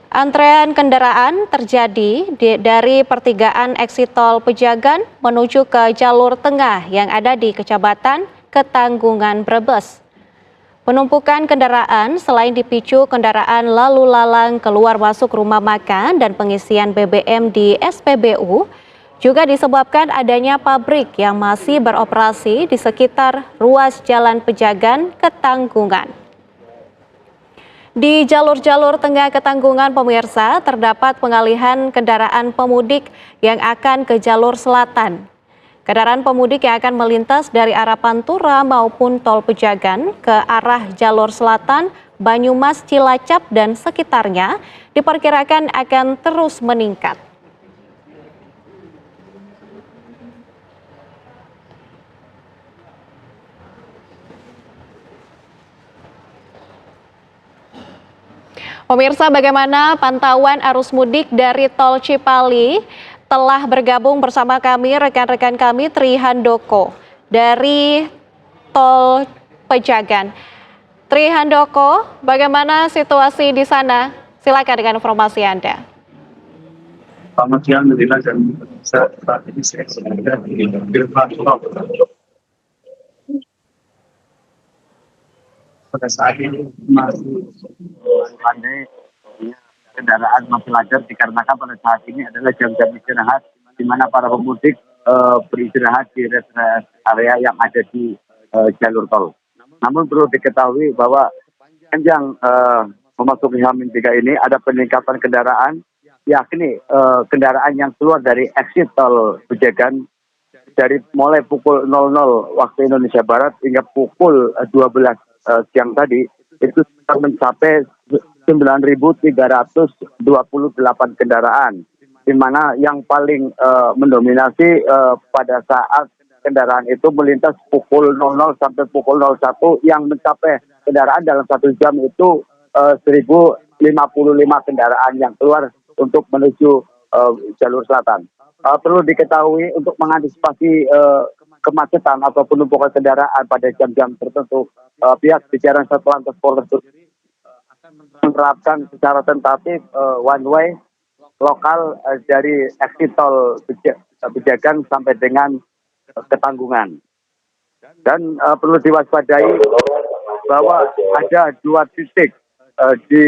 Antrean kendaraan terjadi dari pertigaan eksit tol Pejagan menuju ke jalur tengah yang ada di Kecamatan Ketanggungan, Brebes. Penumpukan kendaraan selain dipicu kendaraan lalu lalang keluar masuk rumah makan dan pengisian BBM di SPBU, juga disebabkan adanya pabrik yang masih beroperasi di sekitar ruas Jalan Pejagan Ketanggungan. Di jalur-jalur tengah Ketanggungan, pemirsa, terdapat pengalihan kendaraan pemudik yang akan ke jalur selatan. Kendaraan pemudik yang akan melintas dari arah Pantura maupun tol Pejagan ke arah jalur selatan, Banyumas, Cilacap, dan sekitarnya diperkirakan akan terus meningkat. Pemirsa, bagaimana pantauan arus mudik dari tol Cipali? Telah bergabung bersama kami rekan-rekan kami Tri Handoko dari tol Pejagan. Tri Handoko, bagaimana situasi di sana? Silakan dengan informasi Anda. Selamat siang, Medina dan saat ini saya sedang di gerbang tol. Pada saat ini masih pandai. Kendaraan masih lancar dikarenakan pada saat ini adalah jam-jam istirahat di mana para pemudik beristirahat di rest area yang ada di jalur tol. Namun perlu diketahui bahwa sepanjang memasuki H-3 ini ada peningkatan kendaraan, yakni kendaraan yang keluar dari exit tol Pejagan dari mulai pukul 00 waktu Indonesia Barat hingga pukul 12 siang tadi itu sudah mencapai 9.328 kendaraan, di mana yang paling mendominasi pada saat kendaraan itu melintas pukul 00 sampai pukul 01 yang mencapai kendaraan dalam 1 jam itu 1.055 kendaraan yang keluar untuk menuju jalur selatan. Perlu diketahui untuk mengantisipasi kemacetan atau penumpukan kendaraan pada jam-jam tertentu, pihak jajaran Satlantas Polres menerapkan secara tentatif one way lokal dari exit tol Pejagan sampai dengan Ketanggungan. Dan perlu diwaspadai bahwa ada 2 titik di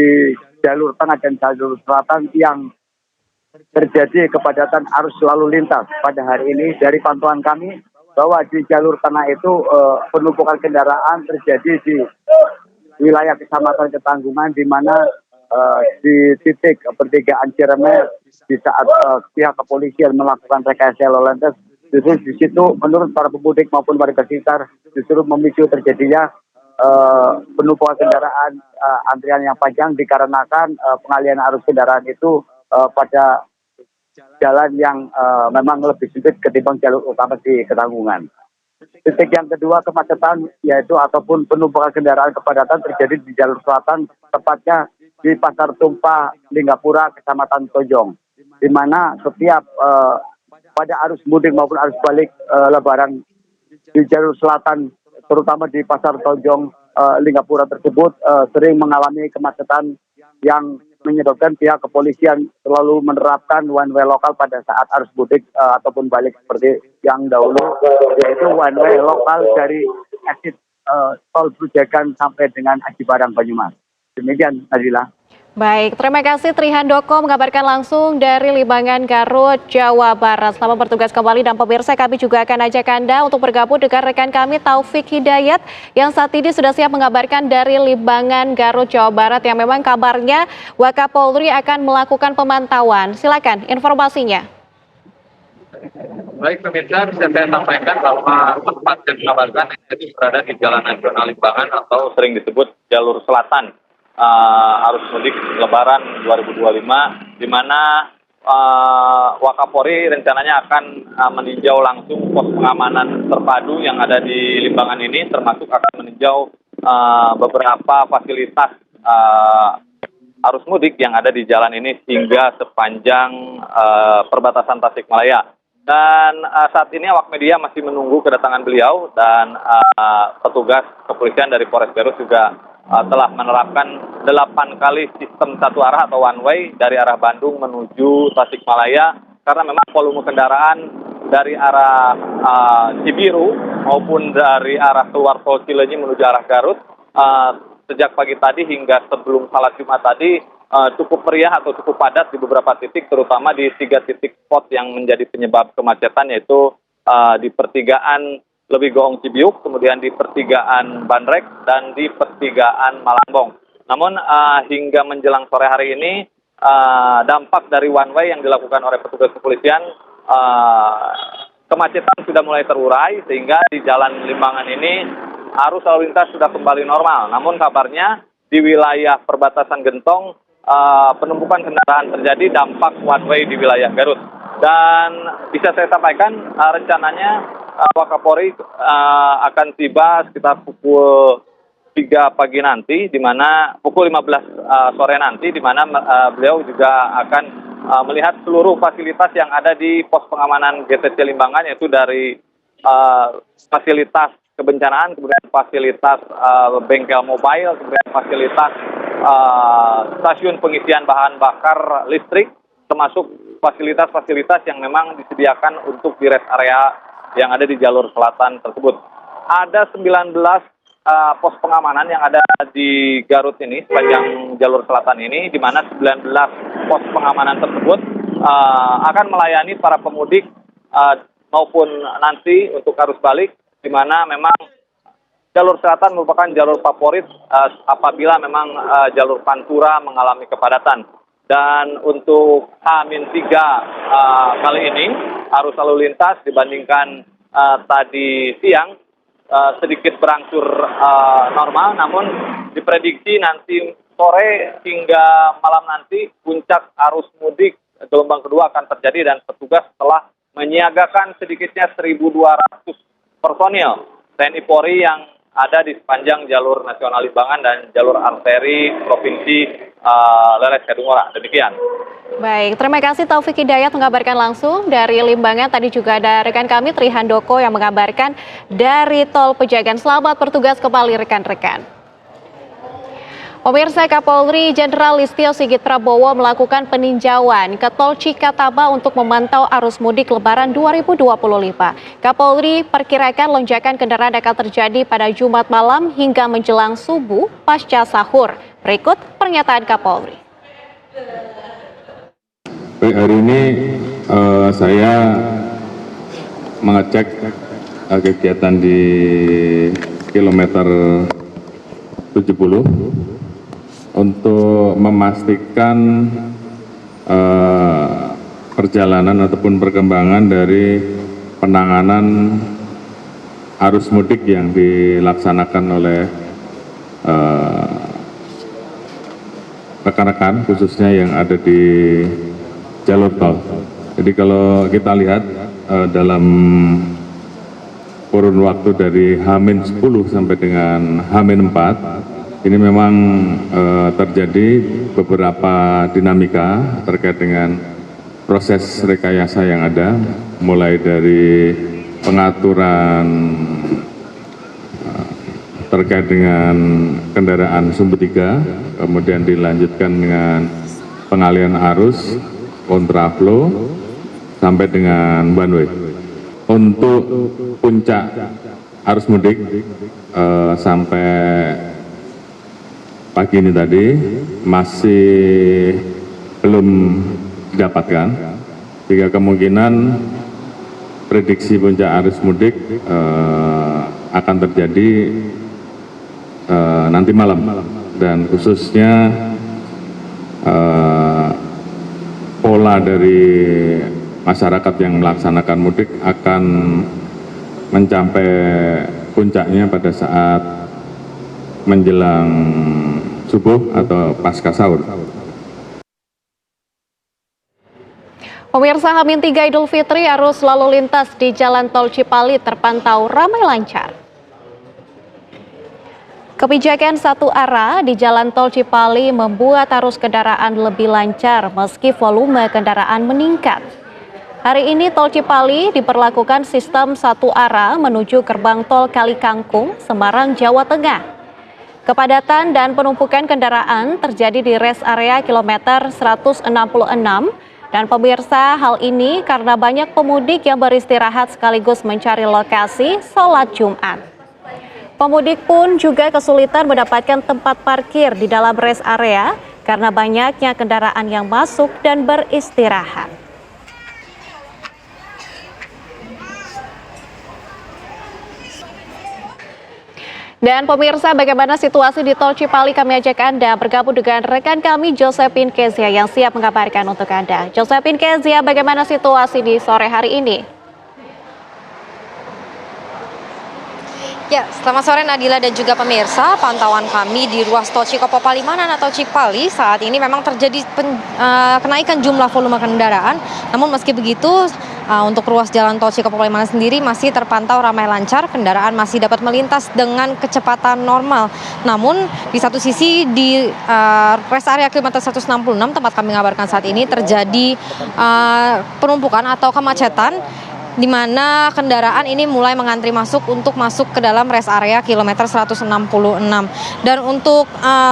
jalur tengah dan jalur selatan yang terjadi kepadatan arus lalu lintas pada hari ini. Dari pantauan kami bahwa di jalur tengah itu penumpukan kendaraan terjadi di wilayah Kecamatan Ketanggungan, di mana di titik pertigaan Ciremai di saat pihak kepolisian melakukan rekayasa lalu lintas, justru di situ menurut para pemudik maupun warga sekitar justru memicu terjadinya penumpukan kendaraan, antrian yang panjang dikarenakan pengalihan arus kendaraan itu pada jalan yang memang lebih sempit ketimbang jalur utama di Ketanggungan. Titik yang kedua kemacetan yaitu ataupun penumpukan kendaraan kepadatan terjadi di jalur selatan, tepatnya di Pasar Tumpah Linggapura, Kecamatan Tojong, di mana setiap pada arus mudik maupun arus balik Lebaran di jalur selatan, terutama di Pasar Tojong Linggapura tersebut sering mengalami kemacetan yang menyebabkan pihak kepolisian selalu menerapkan one way lokal pada saat arus mudik ataupun balik seperti yang dahulu, yaitu one way lokal dari exit tol Pejagan sampai dengan Aji Barang Banyumas. Demikian, Nadila. Baik, terima kasih Trihandoko mengabarkan langsung dari Limbangan, Garut, Jawa Barat. Selamat bertugas kembali dan pemirsa, kami juga akan ajak Anda untuk bergabung dengan rekan kami Taufik Hidayat yang saat ini sudah siap mengabarkan dari Limbangan, Garut, Jawa Barat yang memang kabarnya Wakapolri akan melakukan pemantauan. Silakan informasinya. Baik pemirsa, bisa saya sampaikan bahwa tempat yang dikabarkan itu berada di Jalan Nasional Limbangan atau sering disebut jalur selatan arus mudik Lebaran 2025, di mana Wakapolri rencananya akan meninjau langsung pos pengamanan terpadu yang ada di Limbangan ini, termasuk akan meninjau beberapa fasilitas arus mudik yang ada di jalan ini hingga sepanjang perbatasan Tasikmalaya. Dan saat ini awak media masih menunggu kedatangan beliau, dan petugas kepolisian dari Polres Garut juga telah menerapkan 8 kali sistem satu arah atau one way dari arah Bandung menuju Tasikmalaya, karena memang volume kendaraan dari arah Cibiru maupun dari arah keluar tol Cileunyi menuju arah Garut sejak pagi tadi hingga sebelum salat Jumat tadi cukup meriah atau cukup padat di beberapa titik, terutama di 3 titik spot yang menjadi penyebab kemacetan, yaitu di pertigaan Lebih Goong Cibiuk, kemudian di pertigaan Bandrek, dan di pertigaan Malangbong. Namun hingga menjelang sore hari ini dampak dari one way yang dilakukan oleh petugas kepolisian, kemacetan sudah mulai terurai sehingga di Jalan Limbangan ini arus lalu lintas sudah kembali normal. Namun kabarnya di wilayah perbatasan Gentong penumpukan kendaraan terjadi dampak one way di wilayah Garut. Dan bisa saya sampaikan rencananya Wakapolri akan tiba sekitar pukul 3 pagi nanti, di mana pukul 15 sore nanti, di mana beliau juga akan melihat seluruh fasilitas yang ada di pos pengamanan GTC Limbangan, yaitu dari fasilitas kebencanaan, kemudian fasilitas bengkel mobile, kemudian fasilitas stasiun pengisian bahan bakar listrik, termasuk fasilitas-fasilitas yang memang disediakan untuk di rest area yang ada di jalur selatan tersebut. Ada 19 pos pengamanan yang ada di Garut ini, sepanjang jalur selatan ini, di mana 19 pos pengamanan tersebut akan melayani para pemudik maupun nanti untuk arus balik, di mana memang jalur selatan merupakan jalur favorit apabila memang jalur Pantura mengalami kepadatan. Dan untuk H-3 kali ini arus lalu lintas dibandingkan tadi siang sedikit berangsur normal, namun diprediksi nanti sore hingga malam nanti puncak arus mudik gelombang kedua akan terjadi dan petugas telah menyiagakan sedikitnya 1.200 personil TNI Polri yang ada di sepanjang jalur nasional Limbangan dan jalur arteri Provinsi Leles Kedung Ora. Demikian. Baik, terima kasih Taufik Hidayat mengabarkan langsung dari Limbangan. Tadi juga ada rekan kami Tri Handoko yang mengabarkan dari Tol Pejagan. Selamat bertugas kembali rekan-rekan. Pemirsa, Kapolri Jenderal Listio Sigit Prabowo melakukan peninjauan ke Tol Cikatama untuk memantau arus mudik Lebaran 2025. Kapolri perkirakan lonjakan kendaraan akan terjadi pada Jumat malam hingga menjelang subuh pasca sahur. Berikut pernyataan Kapolri. Baik, hari ini saya mengecek kegiatan di kilometer 70 untuk memastikan perjalanan ataupun perkembangan dari penanganan arus mudik yang dilaksanakan oleh rekan-rekan khususnya yang ada di jalur tol. Jadi kalau kita lihat dalam kurun waktu dari H-10 sampai dengan H-4 ini memang terjadi beberapa dinamika terkait dengan proses rekayasa yang ada, mulai dari pengaturan terkait dengan kendaraan sumbu 3, kemudian dilanjutkan dengan pengalihan arus, kontraflow, sampai dengan one way. Untuk puncak arus mudik sampai pagi ini tadi masih belum didapatkan, sehingga kemungkinan prediksi puncak arus mudik akan terjadi nanti malam, dan khususnya pola dari masyarakat yang melaksanakan mudik akan mencapai puncaknya pada saat menjelang subuh atau pasca sahur. Pemirsa, H-3 Idul Fitri, arus lalu lintas di Jalan Tol Cipali terpantau ramai lancar. Kebijakan satu arah di Jalan Tol Cipali membuat arus kendaraan lebih lancar meski volume kendaraan meningkat. Hari ini Tol Cipali diberlakukan sistem satu arah menuju gerbang tol Kali Kangkung, Semarang, Jawa Tengah. Kepadatan dan penumpukan kendaraan terjadi di rest area kilometer 166 dan pemirsa, hal ini karena banyak pemudik yang beristirahat sekaligus mencari lokasi sholat Jumat. Pemudik pun juga kesulitan mendapatkan tempat parkir di dalam rest area karena banyaknya kendaraan yang masuk dan beristirahat. Dan pemirsa, bagaimana situasi di Tol Cipali, kami ajak Anda bergabung dengan rekan kami Josephine Kezia yang siap mengabarkan untuk Anda. Josephine Kezia, bagaimana situasi di sore hari ini? Ya, selamat sore Nadila dan juga pemirsa. Pantauan kami di ruas tol Cikopo Palimanan atau Cipali saat ini memang terjadi kenaikan jumlah volume kendaraan. Namun meski begitu, untuk ruas jalan tol Cikopo Palimanan sendiri masih terpantau ramai lancar. Kendaraan masih dapat melintas dengan kecepatan normal. Namun di satu sisi di rest area kilometer 166 tempat kami mengabarkan saat ini terjadi penumpukan atau kemacetan, di mana kendaraan ini mulai mengantri untuk masuk ke dalam rest area kilometer 166. Dan untuk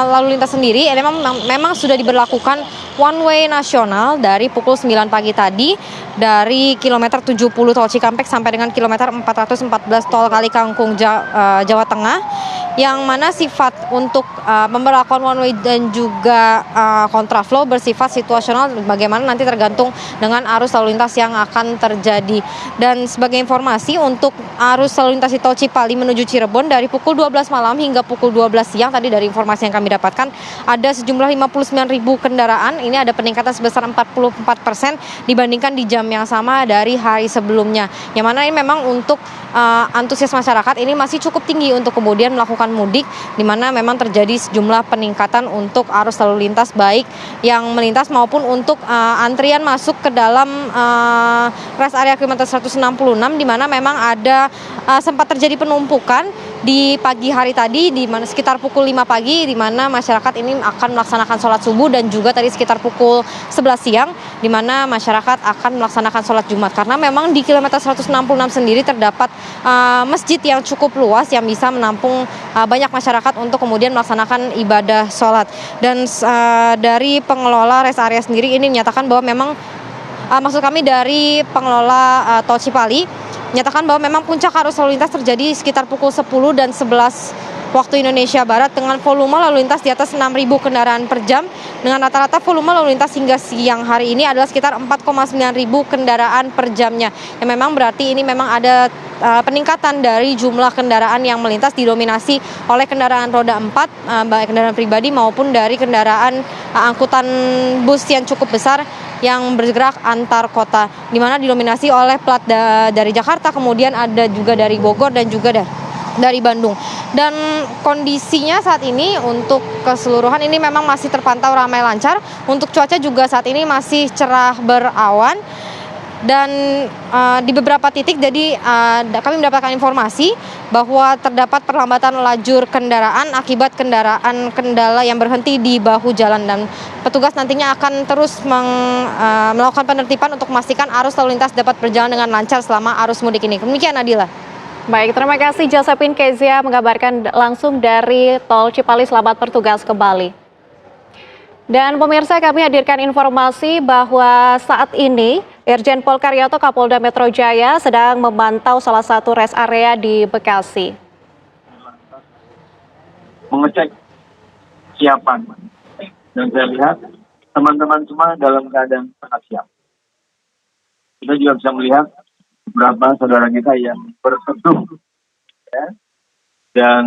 lalu lintas sendiri ini memang sudah diberlakukan one way nasional dari pukul 9 pagi tadi dari kilometer 70 tol Cikampek sampai dengan kilometer 414 tol Kali Kangkung Jawa Tengah, yang mana sifat untuk pemberlakuan one way dan juga kontraflow bersifat situasional, bagaimana nanti tergantung dengan arus lalu lintas yang akan terjadi. Dan sebagai informasi untuk arus lalu lintas di tol Cipali menuju Cirebon dari pukul 12 malam hingga pukul 12 siang tadi dari informasi yang kami dapatkan ada sejumlah 59.000 kendaraan. Ini ada peningkatan sebesar 44% dibandingkan di jam yang sama dari hari sebelumnya. Yang mana ini memang untuk antusias masyarakat ini masih cukup tinggi untuk kemudian melakukan mudik, di mana memang terjadi sejumlah peningkatan untuk arus lalu lintas baik yang melintas maupun untuk antrian masuk ke dalam rest area kilometer 166, di mana memang ada sempat terjadi penumpukan di pagi hari tadi di mana sekitar pukul 5 pagi, di mana masyarakat ini akan melaksanakan sholat subuh, dan juga tadi sekitar pukul 11 siang di mana masyarakat akan melaksanakan sholat Jumat, karena memang di kilometer 166 sendiri terdapat masjid yang cukup luas yang bisa menampung banyak masyarakat untuk kemudian melaksanakan ibadah sholat. Dan dari pengelola rest area sendiri ini menyatakan bahwa memang maksud kami dari pengelola tol Cipali menyatakan bahwa memang puncak arus lalu lintas terjadi sekitar pukul 10 dan 11 waktu Indonesia Barat dengan volume lalu lintas di atas 6.000 kendaraan per jam, dengan rata-rata volume lalu lintas hingga siang hari ini adalah sekitar 4,9 ribu kendaraan per jamnya. Yang memang berarti ini memang ada peningkatan dari jumlah kendaraan yang melintas didominasi oleh kendaraan roda 4, baik kendaraan pribadi maupun dari kendaraan angkutan bus yang cukup besar yang bergerak antar kota, di mana didominasi oleh plat dari Jakarta, kemudian ada juga dari Bogor dan juga dari Bandung. Dan kondisinya saat ini untuk keseluruhan ini memang masih terpantau ramai lancar. Untuk cuaca juga saat ini masih cerah berawan. Dan di beberapa titik jadi kami mendapatkan informasi bahwa terdapat perlambatan lajur kendaraan akibat kendala yang berhenti di bahu jalan, dan petugas nantinya akan terus melakukan penertiban untuk memastikan arus lalu lintas dapat berjalan dengan lancar selama arus mudik ini. Demikian Nadila. Baik, terima kasih Josephine Kezia mengabarkan langsung dari tol Cipali. Selamat bertugas kembali. Dan pemirsa, kami hadirkan informasi bahwa saat ini Irjen Pol Karyoto Kapolda Metro Jaya sedang memantau salah satu rest area di Bekasi. Mengecek siapan, dan saya lihat teman-teman semua dalam keadaan sangat siap. Kita juga bisa melihat beberapa saudara kita yang berseduh, ya, dan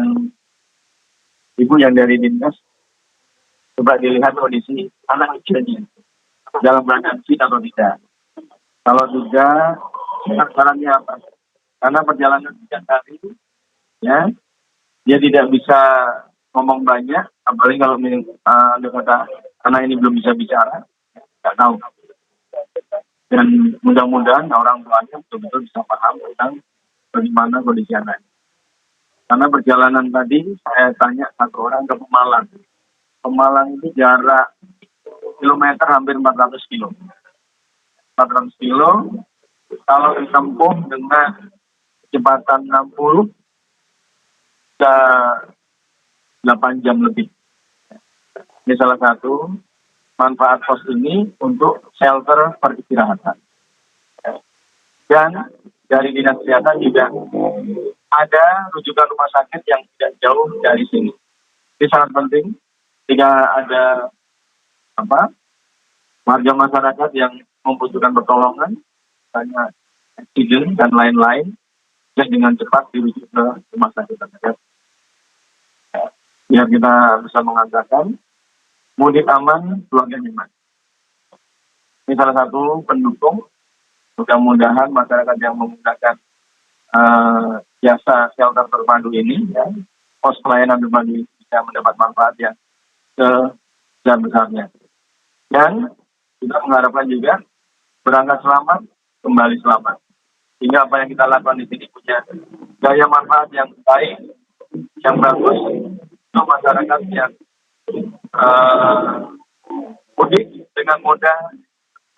ibu yang dari dinas. Coba dilihat kondisi anak kecilnya dalam keadaan fit atau tidak. Kalau tidak, sarannya apa? Karena perjalanan 3 hari, ya, dia tidak bisa ngomong banyak, apalagi kalau ada kata karena ini belum bisa bicara, nggak tahu. Dan mudah-mudahan orang tuanya betul-betul bisa paham tentang bagaimana kondisi anak. Karena perjalanan tadi saya tanya satu orang ke Pemalang. Pemalang ini jarak kilometer hampir 400 kilo. 400 kilo, kalau ditempuh dengan kecepatan 60, bisa 8 jam lebih. Ini salah satu manfaat pos ini untuk shelter peristirahatan. Dan dari Dinas Kesehatan juga ada rujukan rumah sakit yang tidak jauh dari sini. Ini sangat penting. Jika ada warga masyarakat yang membutuhkan pertolongan, misalnya aksiden dan lain-lain, bisa dengan cepat dirujuk ke rumah sakit terdekat. Biar kita bisa mengatakan mudik aman, keluarga nyaman. Ini salah satu pendukung. Mudah-mudahan masyarakat yang menggunakan jasa shelter terpadu ini, ya, pos pelayanan terpadu ini bisa mendapat manfaat yang sebesar-besarnya. Dan kita mengharapkan juga berangkat selamat, kembali selamat. Sehingga apa yang kita lakukan di sini punya daya manfaat yang baik, yang bagus untuk masyarakat yang mudik dengan moda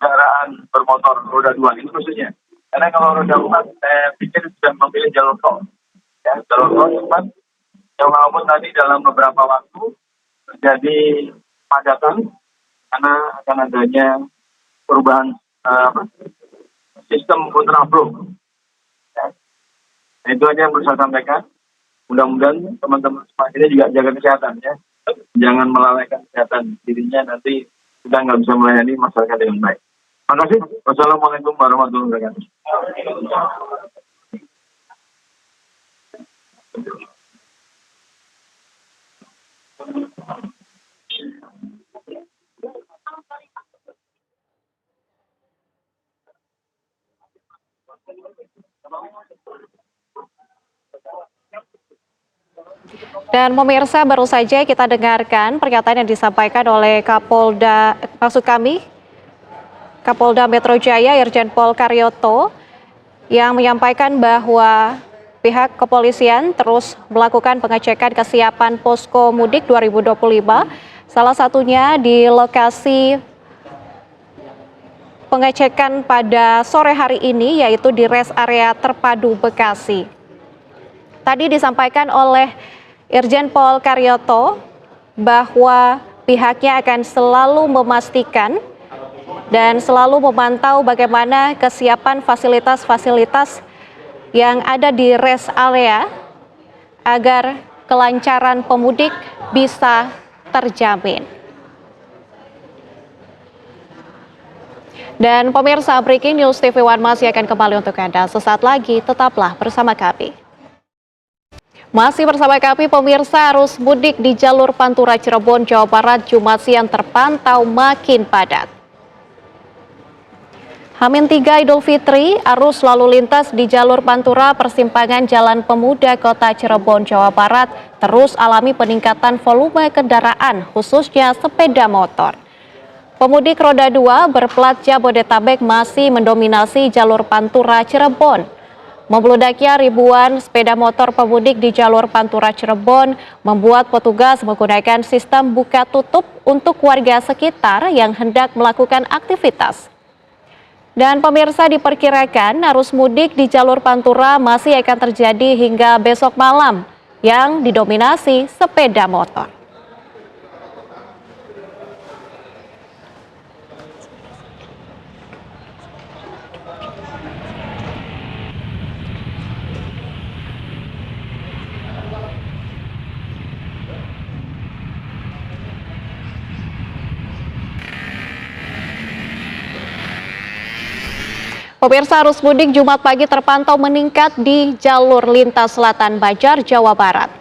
kendaraan bermotor roda 2 ini khususnya. Karena kalau roda 4 saya pikir sudah memilih jalur tol. Ya, jalur tol cepat, yang walaupun tadi dalam beberapa waktu terjadi padatan karena akan adanya perubahan sistem kontraflow. Ya. Nah, itu aja yang perlu saya sampaikan. Mudah-mudahan teman-teman semua ini juga jaga kesehatan, ya. Jangan melalaikan kesehatan dirinya, nanti kita nggak bisa melayani masyarakat dengan baik. Terima kasih. Wassalamualaikum warahmatullahi wabarakatuh. Dan pemirsa, baru saja kita dengarkan pernyataan yang disampaikan oleh Kapolda Metro Jaya Irjen Pol Karyoto yang menyampaikan bahwa pihak kepolisian terus melakukan pengecekan kesiapan posko mudik 2025, salah satunya di lokasi pengecekan pada sore hari ini yaitu di Rest Area Terpadu Bekasi. Tadi disampaikan oleh Irjen Pol Karyoto bahwa pihaknya akan selalu memastikan dan selalu memantau bagaimana kesiapan fasilitas-fasilitas yang ada di rest area agar kelancaran pemudik bisa terjamin. Dan pemirsa, Breaking News TV One masih akan kembali untuk Anda. Sesaat lagi, tetaplah bersama kami. Masih bersama kami, pemirsa, arus mudik di jalur Pantura Cirebon, Jawa Barat, Jumat siang terpantau makin padat. H-3 Idul Fitri, arus lalu lintas di jalur Pantura persimpangan Jalan Pemuda Kota Cirebon, Jawa Barat terus alami peningkatan volume kendaraan, khususnya sepeda motor. Pemudik roda 2 berplat Jabodetabek masih mendominasi jalur Pantura Cirebon. Membludaknya ribuan sepeda motor pemudik di jalur Pantura Cirebon membuat petugas menggunakan sistem buka tutup untuk warga sekitar yang hendak melakukan aktivitas. Dan pemirsa, diperkirakan arus mudik di jalur Pantura masih akan terjadi hingga besok malam yang didominasi sepeda motor. Pemirsa, arus mudik Jumat pagi terpantau meningkat di jalur lintas selatan Banjar, Jawa Barat.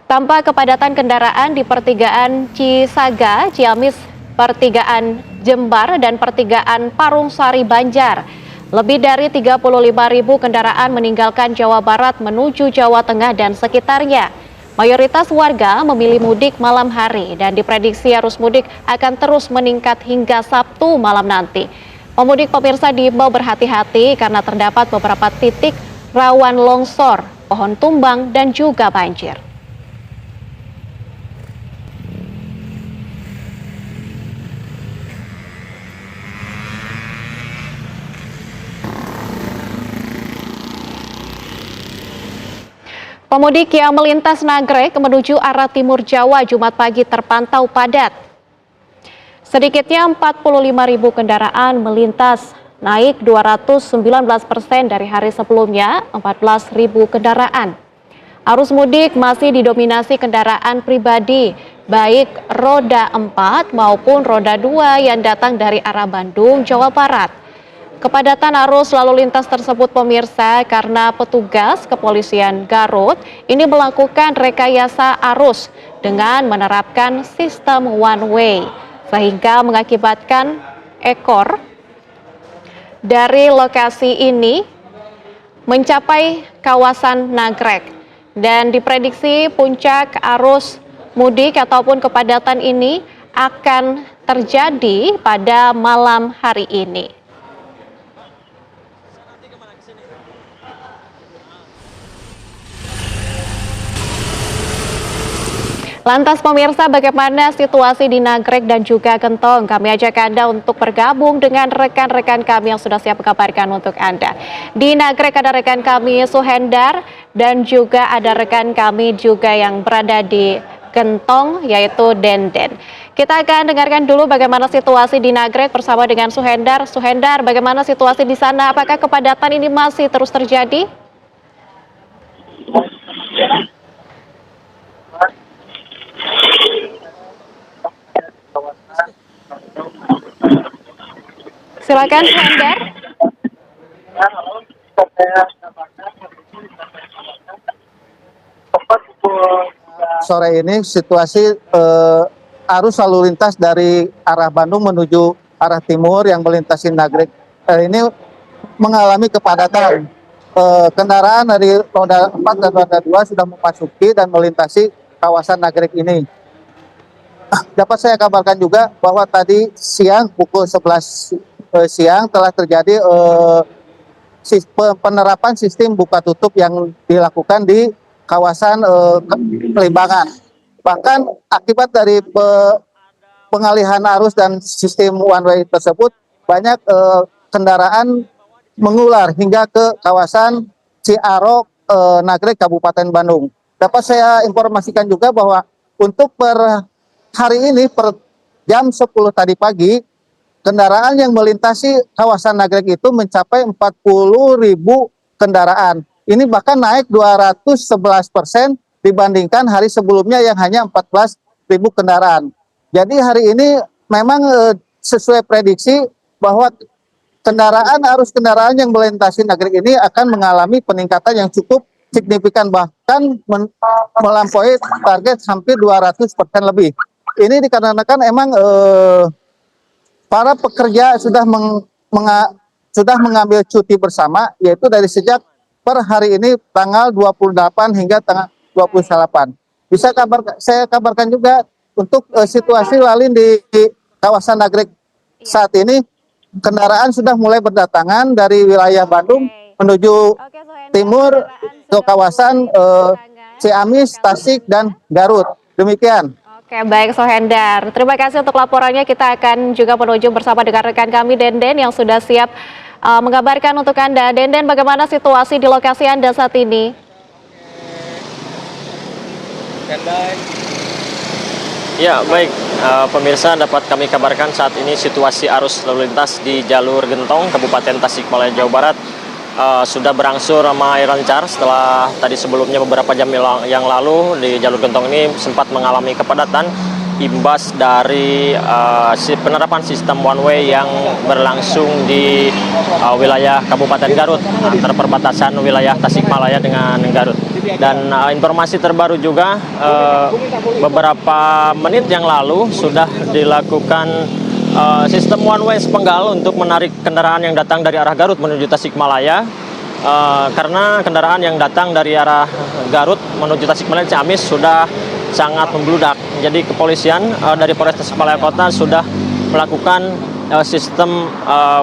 Tanpa kepadatan kendaraan di pertigaan Cisaga, Ciamis, pertigaan Jembar, dan pertigaan Parung Sari Banjar. Lebih dari 35.000 kendaraan meninggalkan Jawa Barat menuju Jawa Tengah dan sekitarnya. Mayoritas warga memilih mudik malam hari dan diprediksi arus mudik akan terus meningkat hingga Sabtu malam nanti. Pemudik pemirsa diimbau berhati-hati karena terdapat beberapa titik rawan longsor, pohon tumbang, dan juga banjir. Pemudik yang melintas Nagrek menuju arah timur Jawa Jumat pagi terpantau padat. Sedikitnya 45.000 kendaraan melintas, naik 219% dari hari sebelumnya, 14.000 kendaraan. Arus mudik masih didominasi kendaraan pribadi, baik roda 4 maupun roda 2 yang datang dari arah Bandung, Jawa Barat. Kepadatan arus lalu lintas tersebut, pemirsa, karena petugas kepolisian Garut ini melakukan rekayasa arus dengan menerapkan sistem one way, sehingga mengakibatkan ekor dari lokasi ini mencapai kawasan Nagrek. Dan diprediksi puncak arus mudik ataupun kepadatan ini akan terjadi pada malam hari ini. Lantas pemirsa, bagaimana situasi di Nagrek dan juga Gentong? Kami ajak Anda untuk bergabung dengan rekan-rekan kami yang sudah siap mengabarkan untuk Anda. Di Nagrek ada rekan kami Suhendar dan juga ada rekan kami juga yang berada di Gentong yaitu Denden. Kita akan dengarkan dulu bagaimana situasi di Nagrek bersama dengan Suhendar. Suhendar, bagaimana situasi di sana? Apakah kepadatan ini masih terus terjadi? Silakan, Hendar. Sore ini situasi arus lalu lintas dari arah Bandung menuju arah timur yang melintasi Nagrek ini mengalami kepadatan. Kendaraan dari roda 4 dan roda 2 sudah memasuki dan melintasi kawasan Nagrek ini. Dapat saya kabarkan juga bahwa tadi siang pukul 11 siang telah terjadi penerapan sistem buka tutup yang dilakukan di kawasan Limbangan. Bahkan akibat dari pengalihan arus dan sistem one way tersebut, banyak kendaraan mengular hingga ke kawasan Ciarok, Nagrek, Kabupaten Bandung. Dapat saya informasikan juga bahwa untuk per hari ini, per jam 10 tadi pagi, kendaraan yang melintasi kawasan Nagrek itu mencapai 40.000 kendaraan. Ini bahkan naik 211% dibandingkan hari sebelumnya yang hanya 14.000 kendaraan. Jadi hari ini memang sesuai prediksi bahwa arus kendaraan yang melintasi Nagrek ini akan mengalami peningkatan yang cukup signifikan, bahkan melampaui target hampir 200% lebih. Ini dikarenakan emang para pekerja sudah mengambil cuti bersama, yaitu dari sejak per hari ini tanggal 28 hingga tanggal 28. Saya kabarkan juga untuk situasi lalu di kawasan Nagrek saat ini, kendaraan sudah mulai berdatangan dari wilayah Bandung menuju timur ke kawasan Ciamis, Tasik, dan Garut. Demikian. Oke, baik Sohendar. Terima kasih untuk laporannya. Kita akan juga menuju bersama dengan rekan kami Denden yang sudah siap mengabarkan untuk Anda. Denden, bagaimana situasi di lokasi Anda saat ini? Ya, baik. Pemirsa, dapat kami kabarkan saat ini situasi arus lalu lintas di jalur Gentong, Kabupaten Tasikmalaya, Jawa Barat sudah berangsur ramai lancar setelah tadi sebelumnya beberapa jam yang lalu di jalur Gentong ini sempat mengalami kepadatan imbas dari penerapan sistem one way yang berlangsung di wilayah Kabupaten Garut antara perbatasan wilayah Tasikmalaya dengan Garut. Dan informasi terbaru juga beberapa menit yang lalu sudah dilakukan sistem one way sepenggal untuk menarik kendaraan yang datang dari arah Garut menuju Tasikmalaya. Karena kendaraan yang datang dari arah Garut menuju Tasikmalaya Ciamis sudah sangat membludak. Jadi kepolisian dari Polres Tasikmalaya Kota sudah melakukan sistem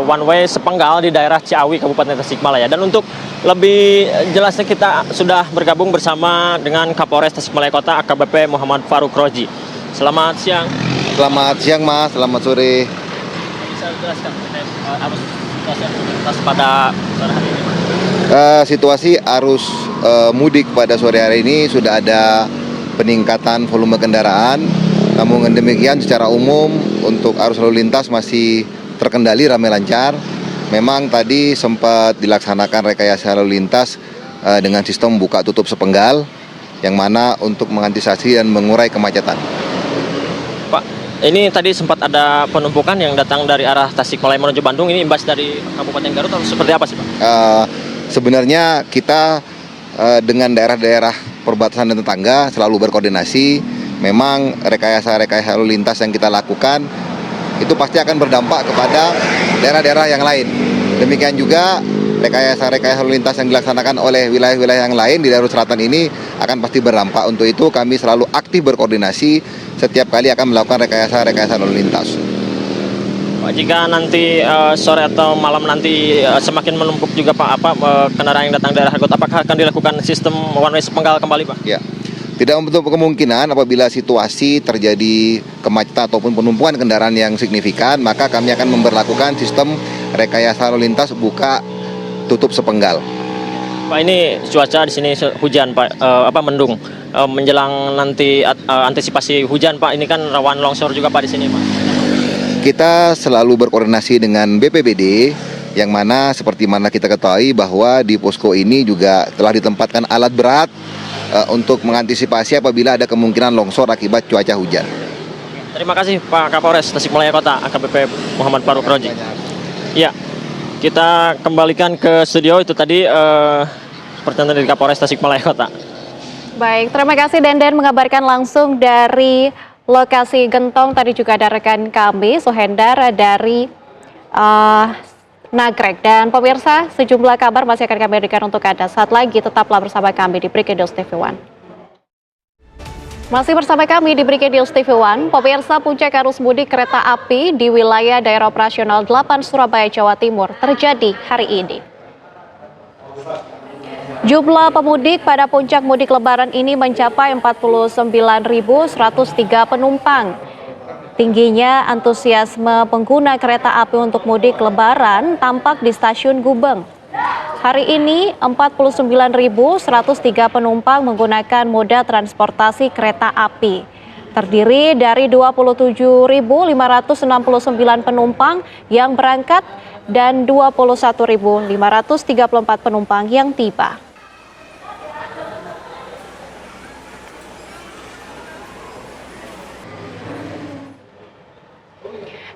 one way sepenggal di daerah Ciawi, Kabupaten Tasikmalaya. Dan untuk lebih jelasnya kita sudah bergabung bersama dengan Kapolres Tasikmalaya Kota AKBP Muhammad Faruk Roji. Selamat siang. Selamat siang Mas, selamat sore. Bisa jelaskan arus situasi lintas pada sore hari ini? Situasi arus mudik pada sore hari ini sudah ada peningkatan volume kendaraan. Namun demikian secara umum untuk arus lalu lintas masih terkendali ramai lancar. Memang tadi sempat dilaksanakan rekayasa lalu lintas dengan sistem buka tutup sepenggal yang mana untuk mengantisipasi dan mengurai kemacetan. Pak, ini tadi sempat ada penumpukan yang datang dari arah Tasikmalaya menuju Bandung. Ini imbas dari Kabupaten Garut atau seperti apa sih Pak? Sebenarnya kita dengan daerah-daerah perbatasan dan tetangga selalu berkoordinasi. Memang rekayasa lalu lintas yang kita lakukan itu pasti akan berdampak kepada daerah-daerah yang lain. Demikian juga rekayasa lalu lintas yang dilaksanakan oleh wilayah-wilayah yang lain di Garut Selatan ini akan pasti berdampak. Untuk itu kami selalu aktif berkoordinasi setiap kali akan melakukan rekayasa lalu lintas. Pak, jika nanti sore atau malam nanti semakin menumpuk juga Pak, kendaraan yang datang dari arah Garut, apakah akan dilakukan sistem one way sepenggal kembali Pak? Ya. Tidak menutup kemungkinan apabila situasi terjadi kemacetan ataupun penumpukan kendaraan yang signifikan, maka kami akan memberlakukan sistem rekayasa lalu lintas buka tutup sepenggal. Pak, ini cuaca di sini hujan Pak, mendung. Menjelang nanti antisipasi hujan Pak, ini kan rawan longsor juga Pak di sini Pak. Kita selalu berkoordinasi dengan BPBD, yang mana seperti mana kita ketahui bahwa di posko ini juga telah ditempatkan alat berat untuk mengantisipasi apabila ada kemungkinan longsor akibat cuaca hujan. Terima kasih Pak Kapolres Tasikmalaya Kota AKBP Muhammad Faruk Roji. Ya, kita kembalikan ke studio. Itu tadi pernyataan dari Kapolres Tasikmalaya Kota. Baik, terima kasih Denden mengabarkan langsung dari lokasi Gentong. Tadi juga ada rekan kami, Suhendar dari Nagrek. Dan pemirsa, sejumlah kabar masih akan kami berikan untuk Anda. Saat lagi tetaplah bersama kami di Breaking News TV One. Masih bersama kami di Breaking News TV One, pemirsa, puncak arus mudik kereta api di wilayah daerah operasional 8 Surabaya, Jawa Timur terjadi hari ini. Jumlah pemudik pada puncak mudik lebaran ini mencapai 49.103 penumpang. Tingginya antusiasme pengguna kereta api untuk mudik lebaran tampak di stasiun Gubeng. Hari ini 49.103 penumpang menggunakan moda transportasi kereta api. Terdiri dari 27.569 penumpang yang berangkat dan 21.534 penumpang yang tiba.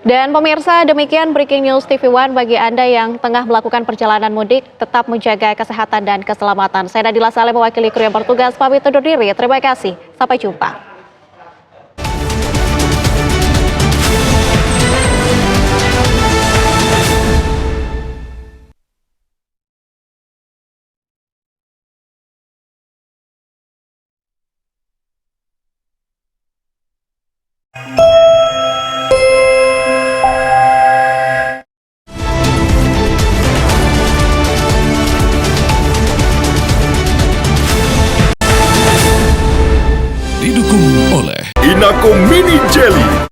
Dan pemirsa, demikian Breaking News TV One. Bagi Anda yang tengah melakukan perjalanan mudik, tetap menjaga kesehatan dan keselamatan. Saya Nadila Saleh mewakili kru yang bertugas, pamit undur diri. Terima kasih, sampai jumpa. Didukung oleh Inako Mini Jelly.